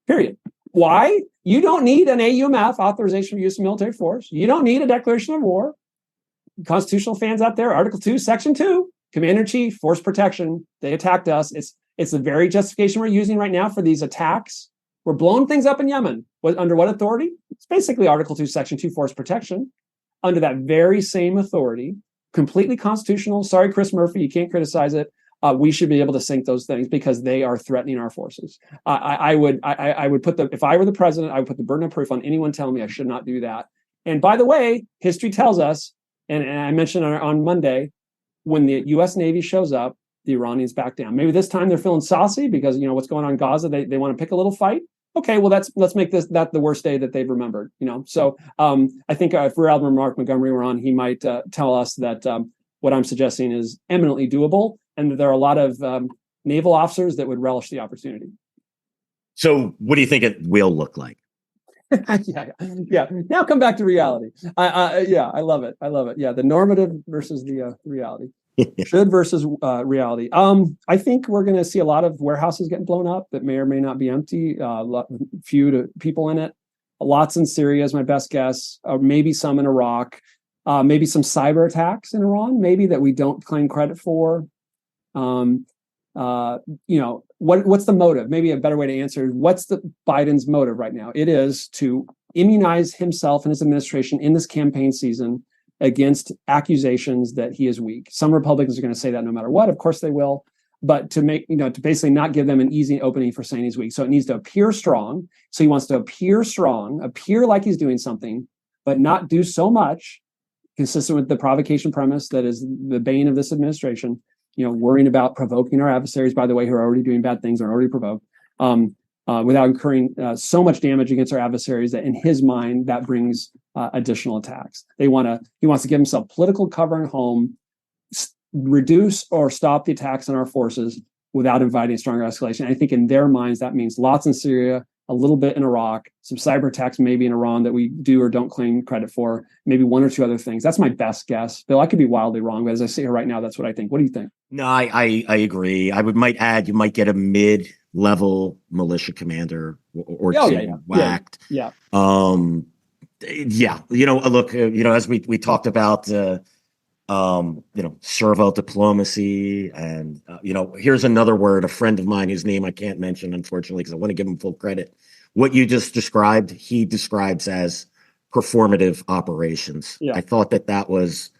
S2: Period. Why? You don't need an AUMF, authorization for use of military force. You don't need a declaration of war. Constitutional fans out there, Article 2, Section 2, Commander-in-Chief, force protection. They attacked us. It's the very justification we're using right now for these attacks. We're blowing things up in Yemen. Under what authority? It's basically Article 2, Section 2, force protection. under that very same authority, completely constitutional. Sorry, Chris Murphy, you can't criticize it. We should be able to sink those things because they are threatening our forces. I would put if I were the president, I would put the burden of proof on anyone telling me I should not do that. And by the way, history tells us, and I mentioned on Monday, when the U.S. Navy shows up, the Iranians back down. Maybe this time they're feeling saucy because what's going on in Gaza. They want to pick a little fight. Okay, well let's make that the worst day that they've remembered. So I think if Rear Admiral Mark Montgomery were on, he might tell us that what I'm suggesting is eminently doable, and that there are a lot of naval officers that would relish the opportunity.
S3: So, what do you think it will look like?
S2: Yeah. Now come back to reality. I love it. Yeah, the normative versus the reality. Should versus reality. I think we're going to see a lot of warehouses getting blown up that may or may not be empty. Few people in it. Lots in Syria is my best guess. Maybe some in Iraq. Maybe some cyber attacks in Iran. Maybe that we don't claim credit for. What's the motive? Maybe a better way to answer is what's the Biden's motive right now? It is to immunize himself and his administration in this campaign season against accusations that he is weak. Some Republicans are going to say that no matter what. Of course they will. But to basically not give them an easy opening for saying he's weak. So it needs to appear strong. So he wants to appear strong, appear like he's doing something, but not do so much consistent with the provocation premise that is the bane of this administration. Worrying about provoking our adversaries, by the way, who are already doing bad things, are already provoked, without incurring so much damage against our adversaries that in his mind, that brings additional attacks. He wants to give himself political cover and home, reduce or stop the attacks on our forces without inviting stronger escalation. I think in their minds, that means lots in Syria, a little bit in Iraq, some cyber attacks maybe in Iran that we do or don't claim credit for, maybe one or two other things. That's my best guess. Bill, I could be wildly wrong, but as I sit here right now, that's what I think. What do you think?
S3: No, I agree. Might add, you might get a mid-level militia commander or two whacked.
S2: Yeah.
S3: Look, as we talked about, servo diplomacy, and here's another word. A friend of mine, whose name I can't mention, unfortunately, because I want to give him full credit. What you just described, he describes as performative operations. Yeah. I thought that was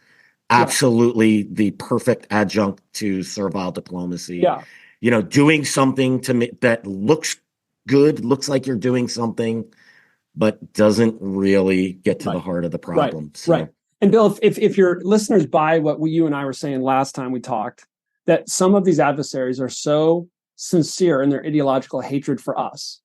S3: absolutely the perfect adjunct to servile diplomacy. Yeah. Doing something that looks good, looks like you're doing something, but doesn't really get to the heart of the problem.
S2: Right. And Bill, if your listeners buy what you and I were saying last time we talked, that some of these adversaries are so sincere in their ideological hatred for us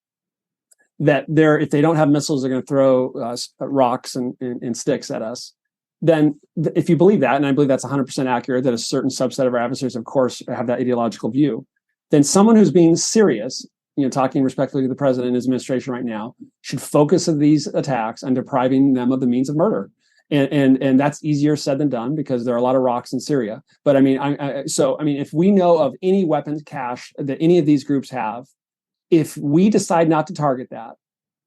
S2: that if they don't have missiles, they're going to throw rocks and sticks at us. Then if you believe that, and I believe that's 100% accurate, that a certain subset of our adversaries, of course, have that ideological view, then someone who's being serious, talking respectfully to the president and his administration right now, should focus on these attacks and depriving them of the means of murder. And that's easier said than done because there are a lot of rocks in Syria. But if we know of any weapons cache that any of these groups have, if we decide not to target that,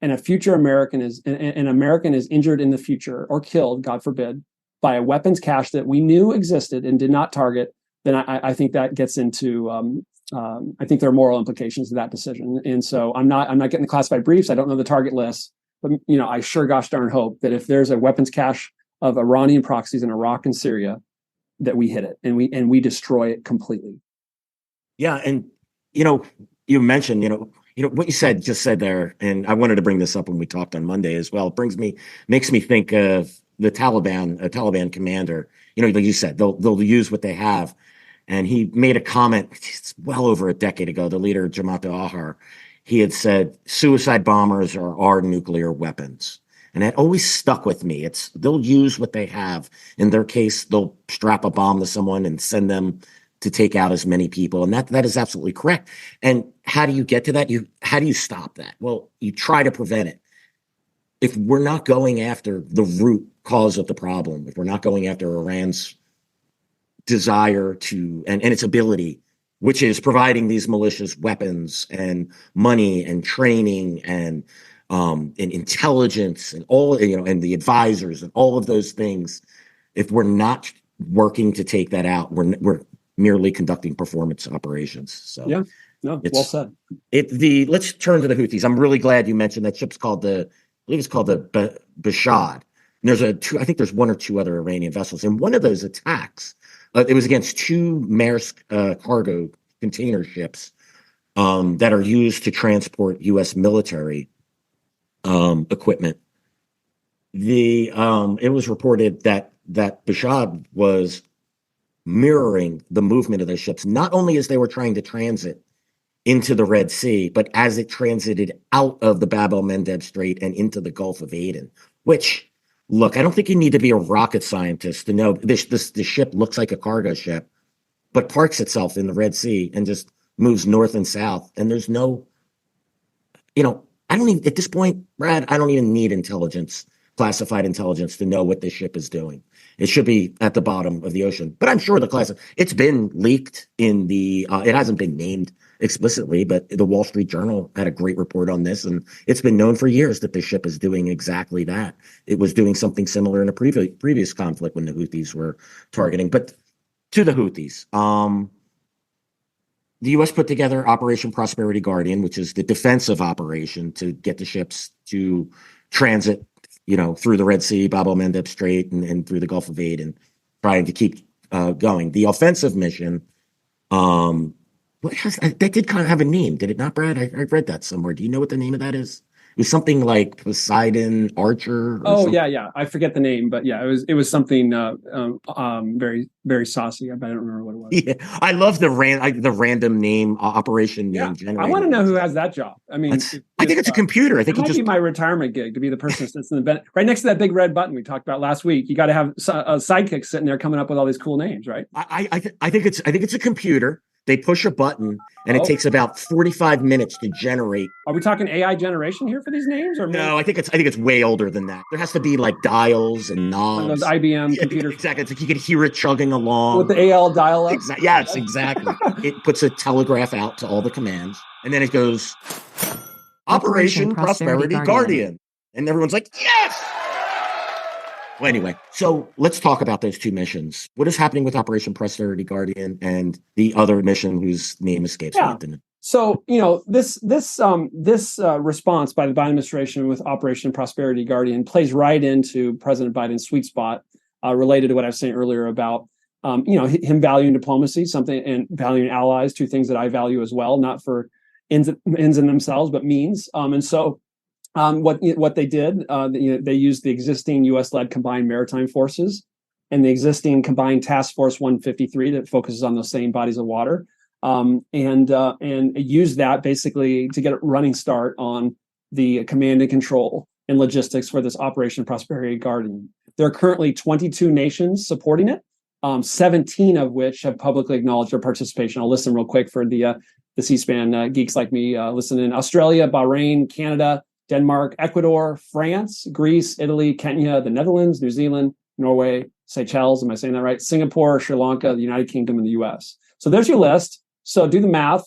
S2: and an American is injured in the future or killed, God forbid, by a weapons cache that we knew existed and did not target, then I think that gets into I think there are moral implications to that decision. And so I'm not getting the classified briefs. I don't know the target list. But I sure gosh darn hope that if there's a weapons cache of Iranian proxies in Iraq and Syria, that we hit it and we destroy it completely.
S3: Yeah, and you mentioned what you just said there, and I wanted to bring this up when we talked on Monday as well. It makes me think of the Taliban, a Taliban commander. Like you said, they'll use what they have, and he made a comment. It's well over a decade ago. The leader, Jamaat al-Ahrar. He had said, suicide bombers are our nuclear weapons. And that always stuck with me. They'll use what they have. In their case, they'll strap a bomb to someone and send them to take out as many people. And that is absolutely correct. And how do you get to that? How do you stop that? Well, you try to prevent it. If we're not going after the root cause of the problem, if we're not going after Iran's desire to, and its ability, which is providing these militias weapons and money and training and intelligence and all, and the advisors and all of those things. If we're not working to take that out, we're merely conducting performance operations. So
S2: yeah, no, well said.
S3: Let's turn to the Houthis. I'm really glad you mentioned that ship's called I believe it's called the Bashad. And I think there's one or two other Iranian vessels. And one of those attacks, it was against two Maersk cargo container ships that are used to transport U.S. military equipment. It was reported that Bashad was mirroring the movement of those ships, not only as they were trying to transit into the Red Sea, but as it transited out of the Bab el-Mandeb Strait and into the Gulf of Aden, which, look, I don't think you need to be a rocket scientist to know this ship looks like a cargo ship, but parks itself in the Red Sea and just moves north and south. And there's no, I don't even, at this point, Brad, I don't even need classified intelligence to know what this ship is doing. It should be at the bottom of the ocean. But I'm sure it's been leaked it hasn't been named explicitly, but the Wall Street Journal had a great report on this, and it's been known for years that the ship is doing exactly that. It was doing something similar in a previous conflict when the Houthis were targeting. But to the Houthis, the U.S. put together Operation Prosperity Guardian, which is the defensive operation to get the ships to transit, through the Red Sea, Bab el-Mandeb Strait, and through the Gulf of Aden, trying to keep going. The offensive mission, that did kind of have a name, did it not, Brad? I read that somewhere. Do you know what the name of that is? It was something like Poseidon Archer.
S2: Yeah. I forget the name, but yeah, it was something very, very saucy. I don't remember what it was.
S3: Yeah, I love the random name, operation name generator.
S2: I want to know who has that job. I mean,
S3: I think it's a computer. I think
S2: it might be my retirement gig to be the person that sits in the right next to that big red button we talked about last week. You got to have a sidekick sitting there coming up with all these cool names, right?
S3: I think it's a computer. They push a button, and it takes about 45 minutes to generate.
S2: Are we talking AI generation here for these names, or
S3: no? I think it's way older than that. There has to be like dials and knobs.
S2: Those IBM computers.
S3: Exactly. It's like you could hear it chugging along
S2: with the AL dial-up.
S3: Yes, exactly. It puts a telegraph out to all the commands, and then it goes Operation Prosperity Guardian, and everyone's like, yes. Well, anyway, so let's talk about those two missions. What is happening with Operation Prosperity Guardian and the other mission whose name escapes me?
S2: So, this response by the Biden administration with Operation Prosperity Guardian plays right into President Biden's sweet spot related to what I was saying earlier about, him valuing diplomacy, and valuing allies, two things that I value as well, not for ends in themselves, but means. And so what they did, they used the existing U.S.-led combined maritime forces and the existing combined Task Force 153 that focuses on those same bodies of water, and used that basically to get a running start on the command and control and logistics for this Operation Prosperity Guardian. There are currently 22 nations supporting it, 17 of which have publicly acknowledged their participation. I'll list them real quick for the C-SPAN geeks like me listening: Australia, Bahrain, Canada, Denmark, Ecuador, France, Greece, Italy, Kenya, the Netherlands, New Zealand, Norway, Seychelles, am I saying that right? Singapore, Sri Lanka, the United Kingdom, and the US. So there's your list. So do the math.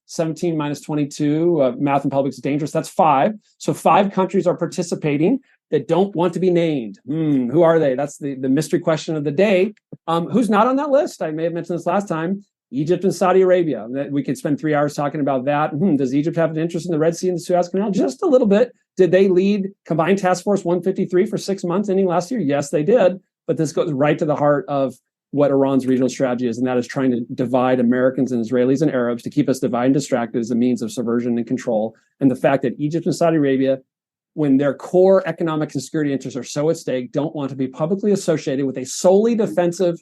S2: 17 minus 22, math in public is dangerous. That's 5. So 5 countries are participating that don't want to be named. Who are they? That's the mystery question of the day. Who's not on that list? I may have mentioned this last time. Egypt and Saudi Arabia. We could spend 3 hours talking about that. Does Egypt have an interest in the Red Sea and the Suez Canal? Just a little bit. Did they lead Combined Task Force 153 for 6 months ending last year? Yes, they did. But this goes right to the heart of what Iran's regional strategy is, and that is trying to divide Americans and Israelis and Arabs to keep us divided and distracted as a means of subversion and control. And the fact that Egypt and Saudi Arabia, when their core economic and security interests are so at stake, don't want to be publicly associated with a solely defensive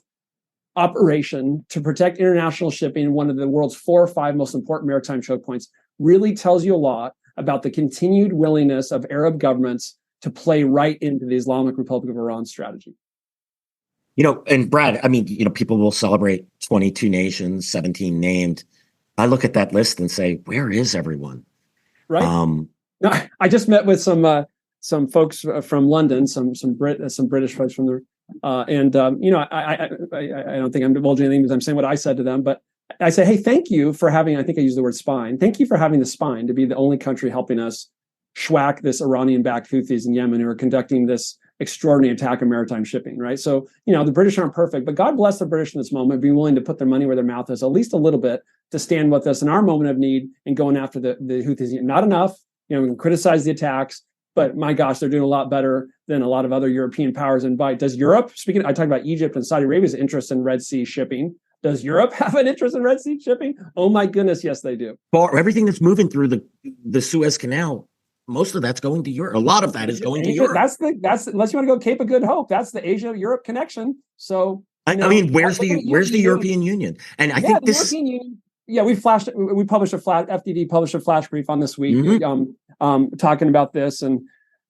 S2: operation to protect international shipping in one of the world's 4 or 5 most important maritime choke points, really tells you a lot about the continued willingness of Arab governments to play right into the Islamic Republic of Iran strategy.
S3: And Brad, people will celebrate 22 nations, 17 named. I look at that list and say, where is everyone?
S2: Right. No, I just met with some folks from London, some British folks from there. I don't think I'm divulging anything because I'm saying what I said to them, but I say, hey, thank you for having, I think I used the word spine. Thank you for having the spine to be the only country helping us schwack this Iranian-backed Houthis in Yemen who are conducting this extraordinary attack on maritime shipping, right? So, the British aren't perfect, but God bless the British in this moment, being willing to put their money where their mouth is, at least a little bit, to stand with us in our moment of need and going after the Houthis. Not enough, we can criticize the attacks, but my gosh, they're doing a lot better than a lot of other European powers invite. Does Europe, I talked about Egypt and Saudi Arabia's interest in Red Sea shipping. Does Europe have an interest in Red Sea shipping? Oh my goodness, yes, they do.
S3: Everything that's moving through the Suez Canal, most of that's going to Europe. A lot of that is going to Europe.
S2: That's unless you want to go Cape of Good Hope, that's the Asia-Europe connection. So
S3: I mean, where's the European Union? And I think this
S2: European Union. Yeah, we published FDD published a flash brief on this week, talking about this, and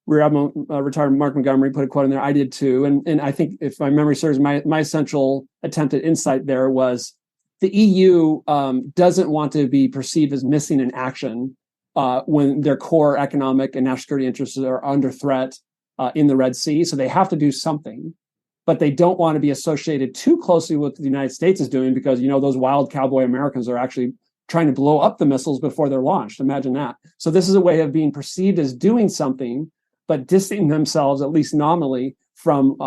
S2: retired Mark Montgomery put a quote in there. I did too, and I think if my memory serves, my central attempt at insight there was the EU doesn't want to be perceived as missing in action when their core economic and national security interests are under threat in the Red Sea. So they have to do something, but they don't want to be associated too closely with what the United States is doing, because those wild cowboy Americans are actually trying to blow up the missiles before they're launched. Imagine that. So this is a way of being perceived as doing something, but distancing themselves, at least nominally, from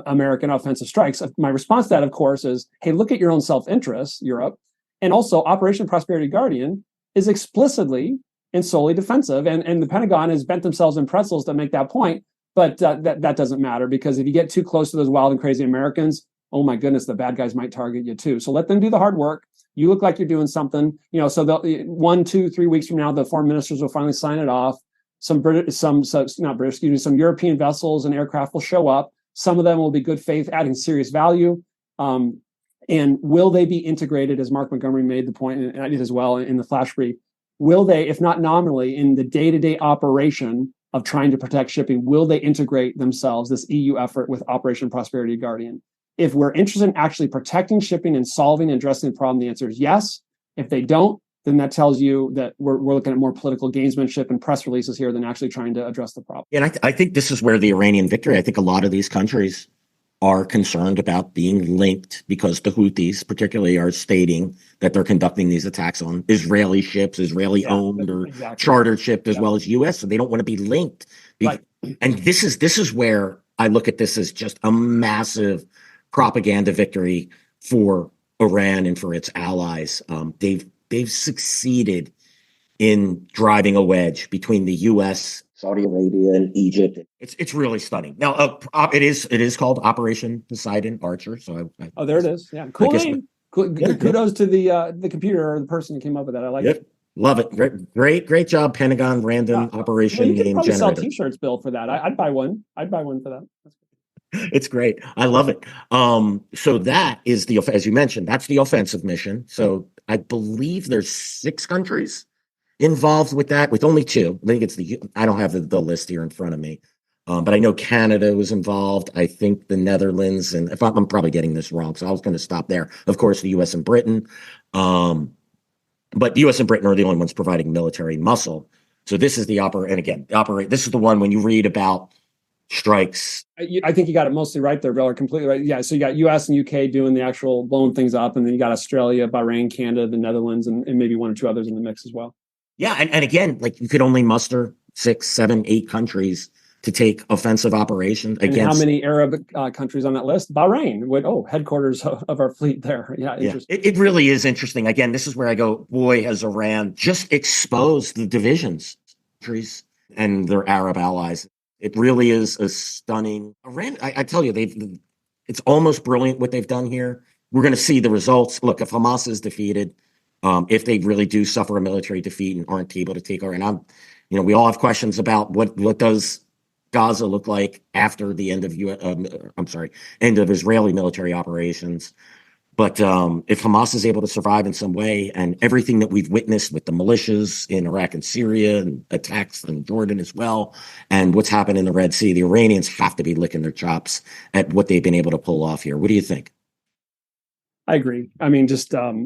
S2: American offensive strikes. My response to that, of course, is, hey, look at your own self-interest, Europe. And also, Operation Prosperity Guardian is explicitly and solely defensive. And the Pentagon has bent themselves in pretzels to make that point. But that doesn't matter, because if you get too close to those wild and crazy Americans, oh my goodness, the bad guys might target you too. So let them do the hard work. You look like you're doing something. So 1, 2, 3 weeks from now, the foreign ministers will finally sign it off. Some European vessels and aircraft will show up. Some of them will be good faith, adding serious value. And will they be integrated, as Mark Montgomery made the point, and I did as well in the flash brief, will they, if not nominally, in the day-to-day operation of trying to protect shipping, will they integrate themselves, this EU effort, with Operation Prosperity Guardian? If we're interested in actually protecting shipping and solving and addressing the problem, the answer is yes. If they don't, then that tells you that we're looking at more political gamesmanship and press releases here than actually trying to address the problem.
S3: And I think this is where the Iranian victory, I think a lot of these countries are concerned about being linked, because the Houthis particularly are stating that they're conducting these attacks on Israeli ships, Israeli-owned or chartered ships, as well as U.S., so they don't want to be linked.
S2: Right.
S3: And this is where I look at this as just a massive propaganda victory for Iran and for its allies. They've succeeded in driving a wedge between the U.S., Saudi Arabia, and Egypt. It's really stunning. Now, it is called Operation Poseidon Archer. So
S2: there it is. Yeah, cool name. Kudos to the computer or the person who came up with that. I like it.
S3: Love it. Great job, Pentagon. Random operation name generator. You could probably
S2: sell T-shirts, Bill, for that. I'd buy one. I'd buy one for that.
S3: It's great. I love it. So that is as you mentioned, that's the offensive mission. So I believe there's 6 countries involved with that, with only 2. I think I don't have the list here in front of me. But I know Canada was involved. I think the Netherlands, and if I'm probably getting this wrong, so I was going to stop there. Of course, the U.S. and Britain. But the U.S. and Britain are the only ones providing military muscle. So this is this is the one when you read about strikes.
S2: I think you got it mostly right there, Bill, or completely right. Yeah, so you got U.S. and UK doing the actual blowing things up, and then you got Australia, Bahrain, Canada, the Netherlands, and maybe 1 or 2 others in the mix as well.
S3: Yeah, and again, like, you could only muster 6, 7, 8 countries to take offensive operations against.
S2: And how many Arab countries on that list? Bahrain, headquarters of our fleet there. Yeah, interesting.
S3: It really is interesting. Again, this is where I go, boy, has Iran just exposed the divisions, countries, and their Arab allies. It really is a stunning. Iran, I tell you, it's almost brilliant what they've done here. We're going to see the results. Look, if Hamas is defeated, if they really do suffer a military defeat and aren't able to take over, and we all have questions about what does Gaza look like after the end of end of Israeli military operations. But if Hamas is able to survive in some way, and everything that we've witnessed with the militias in Iraq and Syria and attacks in Jordan as well, and what's happened in the Red Sea, the Iranians have to be licking their chops at what they've been able to pull off here. What do you think?
S2: I agree. I mean, just, by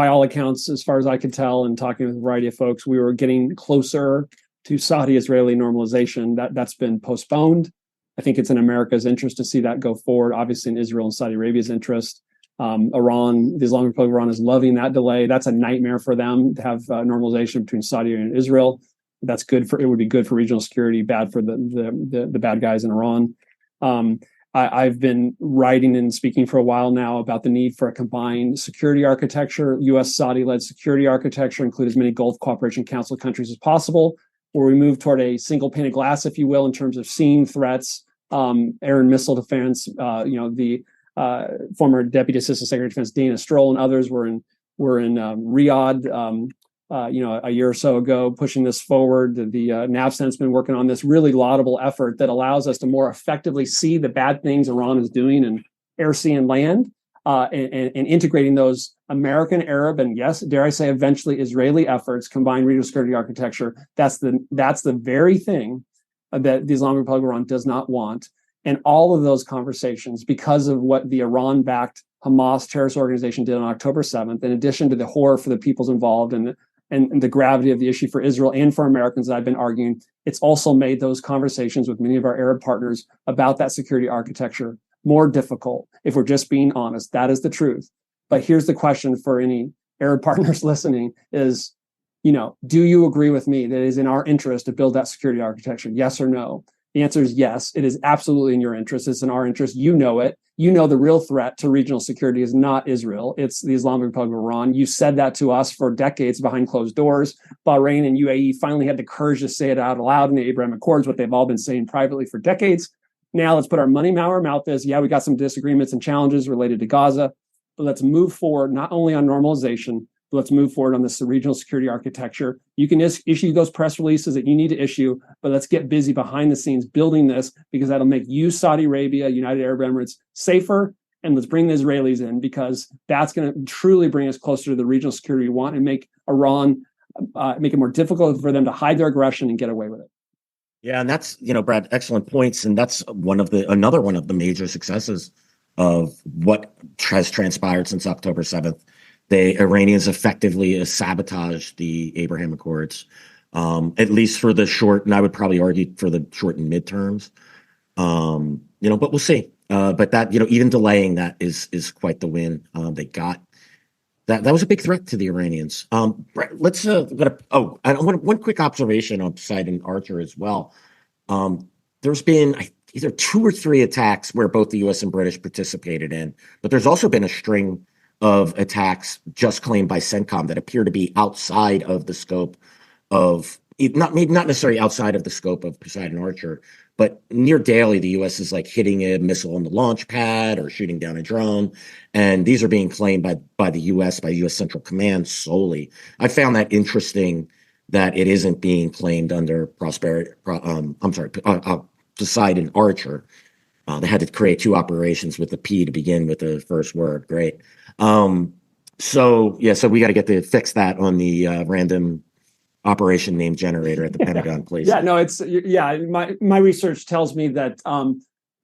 S2: all accounts, as far as I could tell, and talking with a variety of folks, we were getting closer to Saudi-Israeli normalization. That's been postponed. I think it's in America's interest to see that go forward. Obviously, in Israel and Saudi Arabia's interest. Iran, the Islamic Republic of Iran, is loving that delay. That's a nightmare for them to have normalization between Saudi and Israel. It would be good for regional security, bad for the bad guys in Iran. I've been writing and speaking for a while now about the need for a combined security architecture, U.S. Saudi-led security architecture, include as many Gulf Cooperation Council countries as possible. where we move toward a single pane of glass, if you will, in terms of seeing threats, air and missile defense. The former Deputy Assistant Secretary of Defense Dana Stroll and others were in Riyadh, a year or so ago, pushing this forward. The NAVCENT's been working on this really laudable effort that allows us to more effectively see the bad things Iran is doing in air, sea, and land, and integrating those American, Arab, and yes, dare I say, eventually Israeli efforts, combined regional security architecture. That's the very thing that the Islamic Republic of Iran does not want. And all of those conversations, because of what the Iran-backed Hamas terrorist organization did on October 7th, in addition to the horror for the peoples involved and the gravity of the issue for Israel and for Americans that I've been arguing, it's also made those conversations with many of our Arab partners about that security architecture more difficult. If we're just being honest, that is the truth. But here's the question for any Arab partners listening is, do you agree with me that it is in our interest to build that security architecture? Yes or no? The answer is yes. It is absolutely in your interest. It's in our interest. You know it. You know the real threat to regional security is not Israel. It's the Islamic Republic of Iran. You said that to us for decades behind closed doors. Bahrain and UAE finally had the courage to say it out loud in the Abraham Accords, what they've all been saying privately for decades. Now let's put our money where our mouth is. Yeah, we got some disagreements and challenges related to Gaza, but let's move forward not only on normalization, but let's move forward on this regional security architecture. You can issue those press releases that you need to issue, but let's get busy behind the scenes building this, because that'll make you, Saudi Arabia, United Arab Emirates, safer. And let's bring the Israelis in, because that's going to truly bring us closer to the regional security we want and make Iran, make it more difficult for them to hide their aggression and get away with it.
S3: Yeah, and that's, Brad, excellent points. And that's another one of the major successes of what has transpired since October 7th. The Iranians effectively sabotaged the Abraham Accords, at least for the short, and I would probably argue for the short and midterms. But we'll see. But that, even delaying that is quite the win. They got that was a big threat to the Iranians. Let's one quick observation on Poseidon Archer as well. There's been either 2 or 3 attacks where both the U.S. and British participated in, but there's also been a string of attacks just claimed by CENTCOM that appear to be outside of the scope of, not necessarily outside of the scope of Poseidon Archer, but near daily, the U.S. is like hitting a missile on the launch pad or shooting down a drone. And these are being claimed by the U.S., by U.S. Central Command solely. I found that interesting that it isn't being claimed under Poseidon Archer. They had to create 2 operations with the P to begin with the first word. Great. So we got to get to fix that on the random operation name generator at the Pentagon, please.
S2: Yeah, no, my research tells me that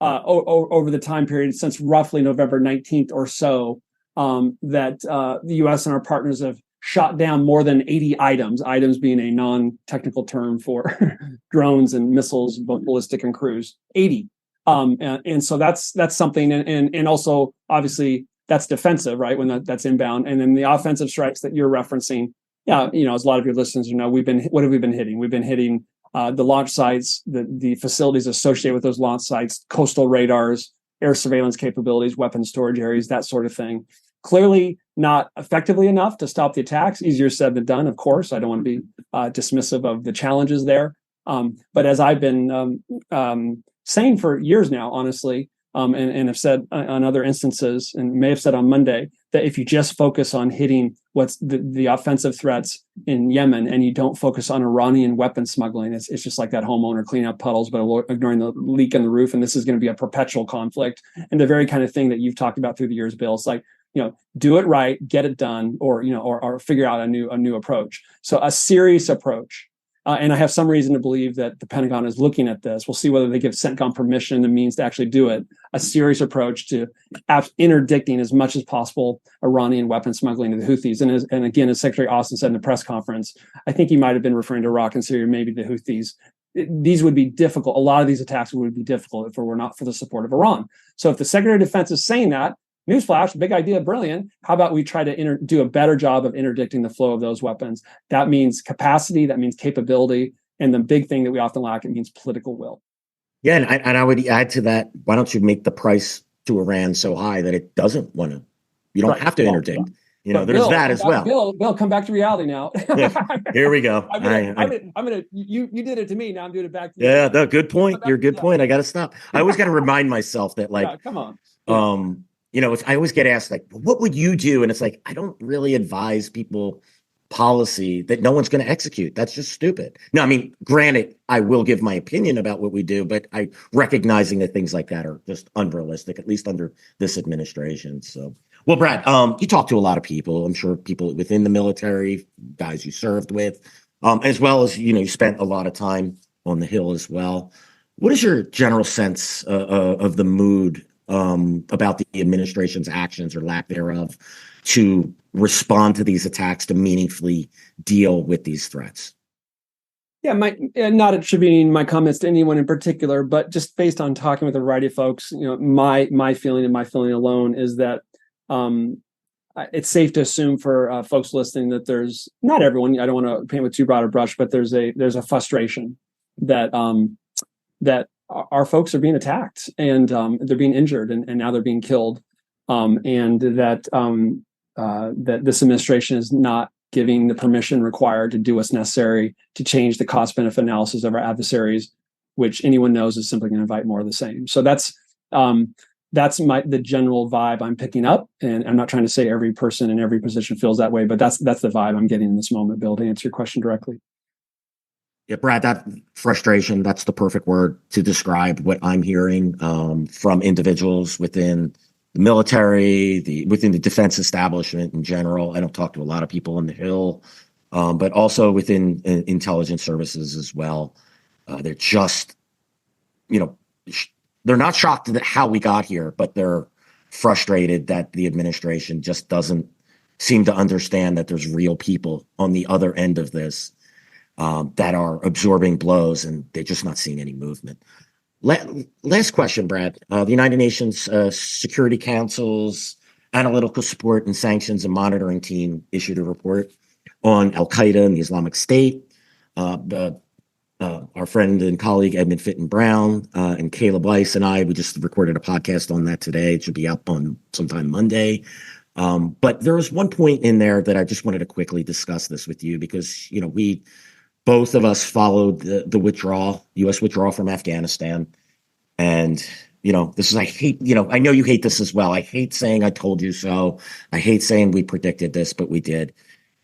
S2: over the time period since roughly November 19th or so, that the U.S. and our partners have shot down more than 80 items being a non-technical term for drones and missiles, both ballistic and cruise, 80. And so that's something, and also obviously that's defensive, right? When that's inbound, and then the offensive strikes that you're referencing. Yeah, as a lot of your listeners know, what have we been hitting? We've been hitting the launch sites, the facilities associated with those launch sites, coastal radars, air surveillance capabilities, weapon storage areas, that sort of thing. Clearly not effectively enough to stop the attacks. Easier said than done, of course. I don't want to be dismissive of the challenges there. But as I've been saying for years now, honestly, and have said on other instances, and may have said on Monday, that if you just focus on hitting what's the offensive threats in Yemen and you don't focus on Iranian weapon smuggling, it's just like that homeowner cleaning up puddles but ignoring the leak in the roof, and this is going to be a perpetual conflict. And the very kind of thing that you've talked about through the years, Bill, it's like, do it right, get it done, or figure out a new approach. So a serious approach. And I have some reason to believe that the Pentagon is looking at this. We'll see whether they give CENTCOM permission and the means to actually do it. A serious approach to interdicting as much as possible Iranian weapon smuggling to the Houthis. And again, as Secretary Austin said in the press conference, I think he might have been referring to Iraq and Syria, maybe the Houthis. These would be difficult. A lot of these attacks would be difficult if it were not for the support of Iran. So if the Secretary of Defense is saying that, newsflash, big idea, brilliant. How about we try to do a better job of interdicting the flow of those weapons? That means capacity, that means capability, and the big thing that we often lack, it means political will.
S3: Yeah, and I would add to that, why don't you make the price to Iran so high that it doesn't want to? You don't have to interdict.
S2: But
S3: there's that as well.
S2: Bill, come back to reality now.
S3: Here we go.
S2: You did it to me. Now I'm doing it back to you.
S3: Yeah, no, good point. Point. I got to stop. I always got to remind myself that, like,
S2: come on.
S3: I always get asked, like, what would you do? And it's like, I don't really advise people policy that no one's going to execute. That's just stupid. No, I mean, granted, I will give my opinion about what we do, but I recognizing that things like that are just unrealistic, at least under this administration. So, well, Brad, you talk to a lot of people. I'm sure people within the military, guys you served with, as well as, you spent a lot of time on the Hill as well. What is your general sense of the mood about the administration's actions or lack thereof to respond to these attacks, to meaningfully deal with these threats?
S2: Yeah, not attributing my comments to anyone in particular, but just based on talking with a variety of folks, my feeling and my feeling alone is that it's safe to assume for folks listening that there's, not everyone, I don't want to paint with too broad a brush, but there's a frustration that that our folks are being attacked and they're being injured and now they're being killed, and that that this administration is not giving the permission required to do what's necessary to change the cost-benefit analysis of our adversaries, which anyone knows is simply going to invite more of the same. So that's the general vibe I'm picking up, and I'm not trying to say every person in every position feels that way, but that's the vibe I'm getting in this moment, Bill, to answer your question directly.
S3: Yeah, Brad, that frustration, that's the perfect word to describe what I'm hearing from individuals within the military, within the defense establishment in general. I don't talk to a lot of people on the Hill, but also within intelligence services as well. They're just, they're not shocked at how we got here, but they're frustrated that the administration just doesn't seem to understand that there's real people on the other end of this that are absorbing blows, and they're just not seeing any movement. Last question, Brad. The United Nations Security Council's Analytical Support and Sanctions and Monitoring Team issued a report on Al-Qaeda and the Islamic State. Our friend and colleague Edmund Fitton Brown and Caleb Weiss and we just recorded a podcast on that today. It should be up on sometime Monday. But there was one point in there that I just wanted to quickly discuss this with you because, both of us followed the withdrawal, U.S. withdrawal from Afghanistan. And, this is, I hate, I know you hate this as well. I hate saying I told you so. I hate saying we predicted this, but we did.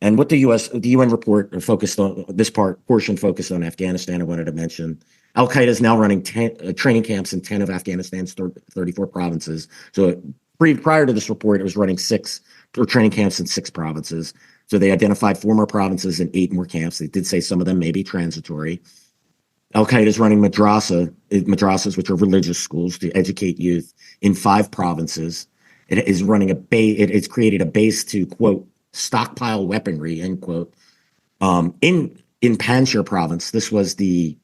S3: And what the UN report focused on, this portion focused on Afghanistan, I wanted to mention. Al-Qaeda is now running training camps in 10 of Afghanistan's 34 provinces. So prior to this report, it was running training camps in 6 provinces. So they identified 4 more provinces and 8 more camps. They did say some of them may be transitory. Al-Qaeda is running madrasas, which are religious schools to educate youth in 5 provinces. It is running it's created a base to, quote, stockpile weaponry, end quote. In Panjshir province, this was the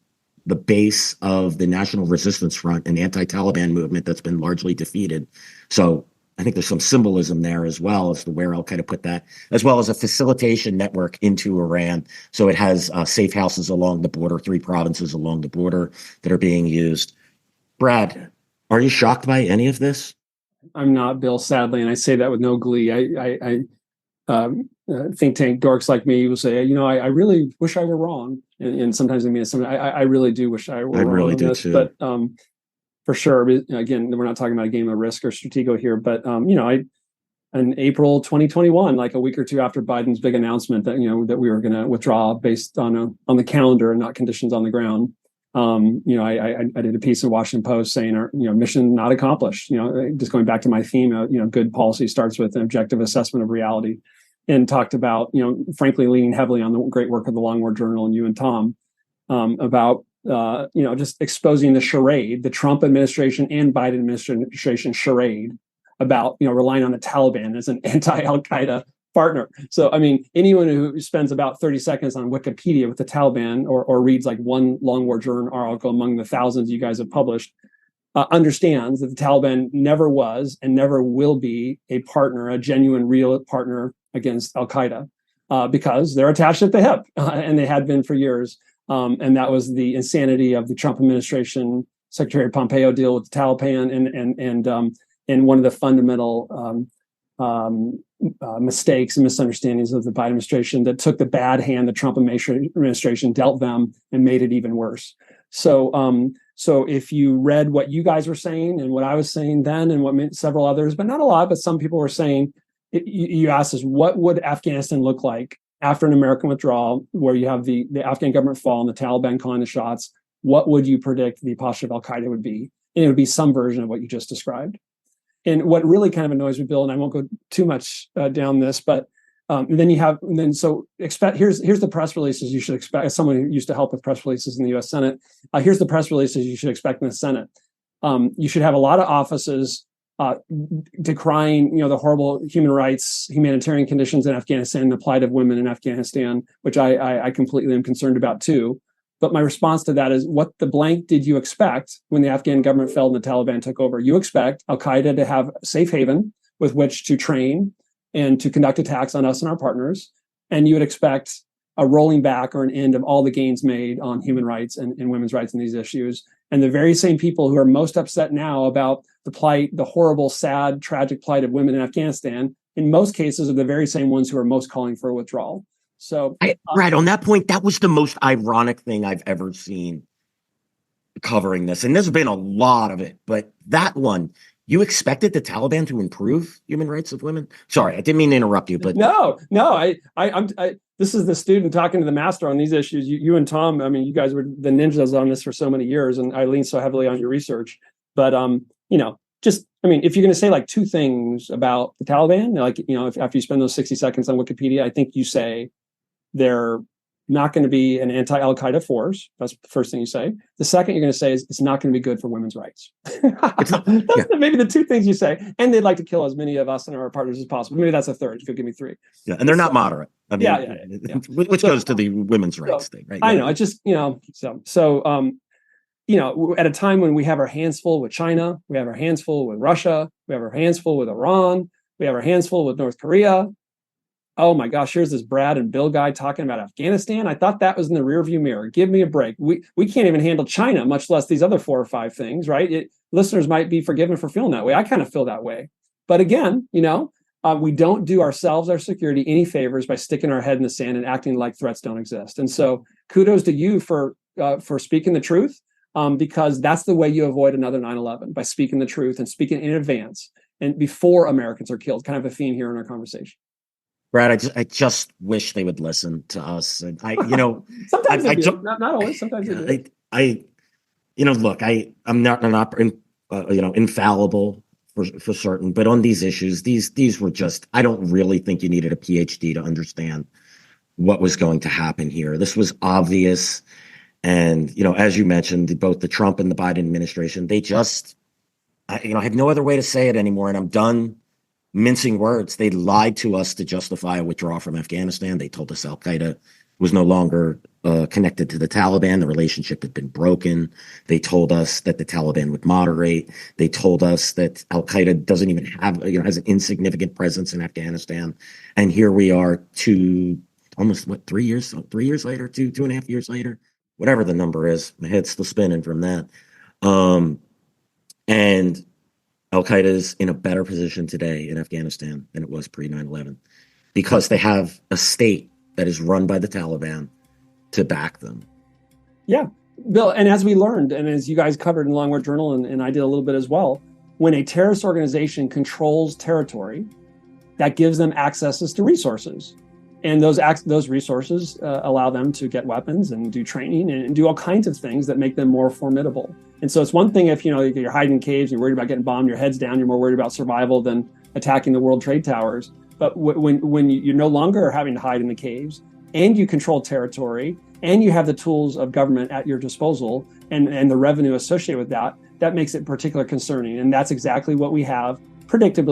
S3: base of the National Resistance Front, an anti-Taliban movement that's been largely defeated. So I think there's some symbolism there as well as to where Al-Qaeda put that, as well as a facilitation network into Iran. So it has safe houses along the border, 3 provinces along the border that are being used. Brad, are you shocked by any of this?
S2: I'm not, Bill, sadly, and I say that with no glee. I think tank dorks like me will say, I really wish I were wrong, and sometimes I mean, I really do wish I were wrong. I really do too. But for sure, again, we're not talking about a game of risk or stratego here, but in April 2021, like a week or two after Biden's big announcement that that we were going to withdraw based on the calendar and not conditions on the ground, I did a piece in Washington Post saying our mission not accomplished. Just going back to my theme, good policy starts with an objective assessment of reality, and talked about frankly leaning heavily on the great work of the Long War Journal and you and Tom about just exposing the charade, the Trump administration and Biden administration charade about relying on the Taliban as an anti-Al-Qaeda partner. So, I mean, anyone who spends about 30 seconds on Wikipedia with the Taliban or reads like one Long War Journal article among the thousands you guys have published understands that the Taliban never was and never will be a partner, a genuine, real partner against Al-Qaeda because they're attached at the hip and they had been for years. And that was the insanity of the Trump administration, Secretary Pompeo deal with the Taliban, and one of the fundamental mistakes and misunderstandings of the Biden administration that took the bad hand the Trump administration dealt them and made it even worse. So if you read what you guys were saying and what I was saying then and what several others, but not a lot, but some people were saying, you asked us, what would Afghanistan look like after an American withdrawal, where you have the Afghan government fall and the Taliban calling the shots? What would you predict the posture of Al-Qaeda would be? And it would be some version of what you just described. And what really kind of annoys me, Bill, and I won't go too much down this, but here's the press releases you should expect. As someone who used to help with press releases in the U.S. Senate, here's the press releases you should expect in the Senate. You should have a lot of offices decrying, the horrible humanitarian conditions in Afghanistan and the plight of women in Afghanistan, which I completely am concerned about too. But my response to that is, what the blank did you expect when the Afghan government fell and the Taliban took over? You expect Al-Qaeda to have a safe haven with which to train and to conduct attacks on us and our partners. And you would expect a rolling back or an end of all the gains made on human rights and women's rights in these issues. And the very same people who are most upset now about the plight, the horrible, sad, tragic plight of women in Afghanistan, in most cases are the very same ones who are most calling for a withdrawal. So,
S3: Brad, on that point, that was the most ironic thing I've ever seen covering this. And there's been a lot of it, but that one, you expected the Taliban to improve human rights of women? Sorry, I didn't mean to interrupt you, but
S2: no, this is the student talking to the master on these issues. You and Tom, I mean, you guys were the ninjas on this for so many years, and I lean so heavily on your research. But if you're going to say like two things about the Taliban, if after you spend those 60 seconds on Wikipedia, I think you say they're not going to be an anti-Al-Qaeda force. That's the first thing you say. The second you're going to say is it's not going to be good for women's rights. That's maybe the two things you say. And they'd like to kill as many of us and our partners as possible. Maybe that's a third. You could give me three.
S3: Yeah, and they're not moderate. I mean,
S2: yeah.
S3: Which goes to the women's rights thing, right?
S2: I know. It's just, at a time when we have our hands full with China, we have our hands full with Russia, we have our hands full with Iran, we have our hands full with North Korea. Oh my gosh, here's this Brad and Bill guy talking about Afghanistan. I thought that was in the rearview mirror. Give me a break. We can't even handle China, much less these other 4 or 5 things, right? Listeners might be forgiven for feeling that way. I kind of feel that way. But again, we don't do ourselves, our security, any favors by sticking our head in the sand and acting like threats don't exist. And so kudos to you for speaking the truth, because that's the way you avoid another 9/11, by speaking the truth and speaking in advance and before Americans are killed. Kind of a theme here in our conversation.
S3: Brad, I just wish they would listen to us. And
S2: sometimes they do. Not always. Sometimes they do.
S3: Look, I'm not infallible for certain, but on these issues, these were just, I don't really think you needed a PhD to understand what was going to happen here. This was obvious. And, as you mentioned, both the Trump and the Biden administration, they just, I have no other way to say it anymore. And I'm done mincing words. They lied to us to justify a withdrawal from Afghanistan. They told us Al-Qaeda was no longer connected to the Taliban. The relationship had been broken. They told us that the Taliban would moderate. They told us that Al-Qaeda doesn't even have, has an insignificant presence in Afghanistan. And here we are 3 years later, 2.5 years later, whatever the number is. My head's still spinning from that. And Al-Qaeda is in a better position today in Afghanistan than it was pre 9/11 because they have a state that is run by the Taliban to back them.
S2: Yeah, Bill, and as we learned, and as you guys covered in Long War Journal, and I did a little bit as well, when a terrorist organization controls territory, that gives them accesses to resources. And those resources allow them to get weapons and do training and do all kinds of things that make them more formidable. And so it's one thing if you're hiding in caves, you're worried about getting bombed, your head's down, you're more worried about survival than attacking the World Trade Towers. But when you no longer are having to hide in the caves, and you control territory, and you have the tools of government at your disposal, and the revenue associated with that, that makes it particularly concerning. And that's exactly what we have predicted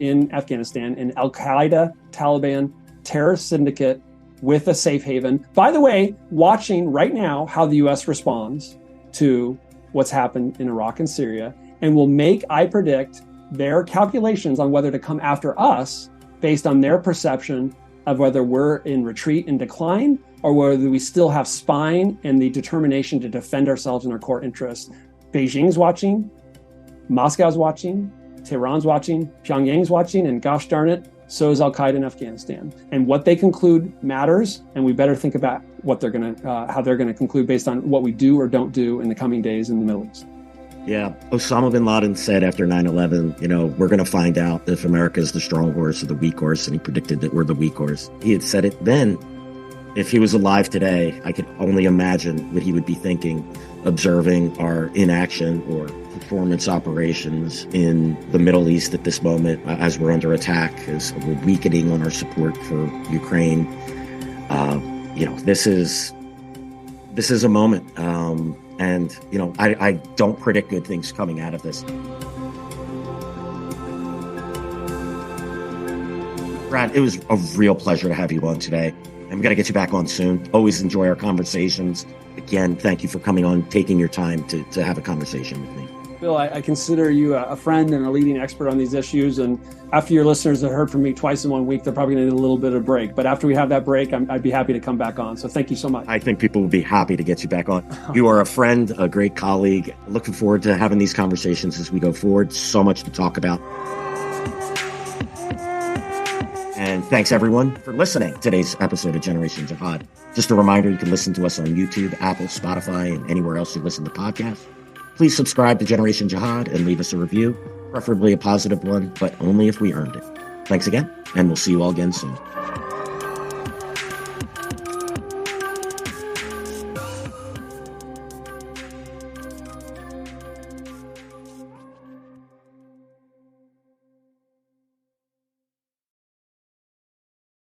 S2: in Afghanistan, an Al-Qaeda, Taliban, terrorist syndicate with a safe haven. By the way, watching right now how the U.S. responds to what's happened in Iraq and Syria, and will make, I predict, their calculations on whether to come after us based on their perception of whether we're in retreat and decline, or whether we still have spine and the determination to defend ourselves and our core interests. Beijing's watching, Moscow's watching, Tehran's watching, Pyongyang's watching, and gosh darn it, so is Al-Qaeda in Afghanistan. And what they conclude matters, and we better think about what they're going to, how they're going to conclude based on what we do or don't do in the coming days in the Middle East.
S3: Yeah, Osama bin Laden said after 9/11, we're going to find out if America is the strong horse or the weak horse, and he predicted that we're the weak horse. He had said it then. If he was alive today, I could only imagine what he would be thinking, observing our inaction or performance operations in the Middle East at this moment as we're under attack, as we're weakening on our support for Ukraine. This is a moment. And I don't predict good things coming out of this. Brad, it was a real pleasure to have you on today. I'm going to get you back on soon. Always enjoy our conversations. Again, thank you for coming on, taking your time to have a conversation with me.
S2: Bill, I consider you a friend and a leading expert on these issues. And after your listeners have heard from me twice in 1 week, they're probably going to need a little bit of break. But after we have that break, I'd be happy to come back on. So thank you so much.
S3: I think people will be happy to get you back on. You are a friend, a great colleague. Looking forward to having these conversations as we go forward. So much to talk about. And thanks, everyone, for listening to today's episode of Generation Jihad. Just a reminder, you can listen to us on YouTube, Apple, Spotify, and anywhere else you listen to podcasts. Please subscribe to Generation Jihad and leave us a review, preferably a positive one, but only if we earned it. Thanks again, and we'll see you all again soon.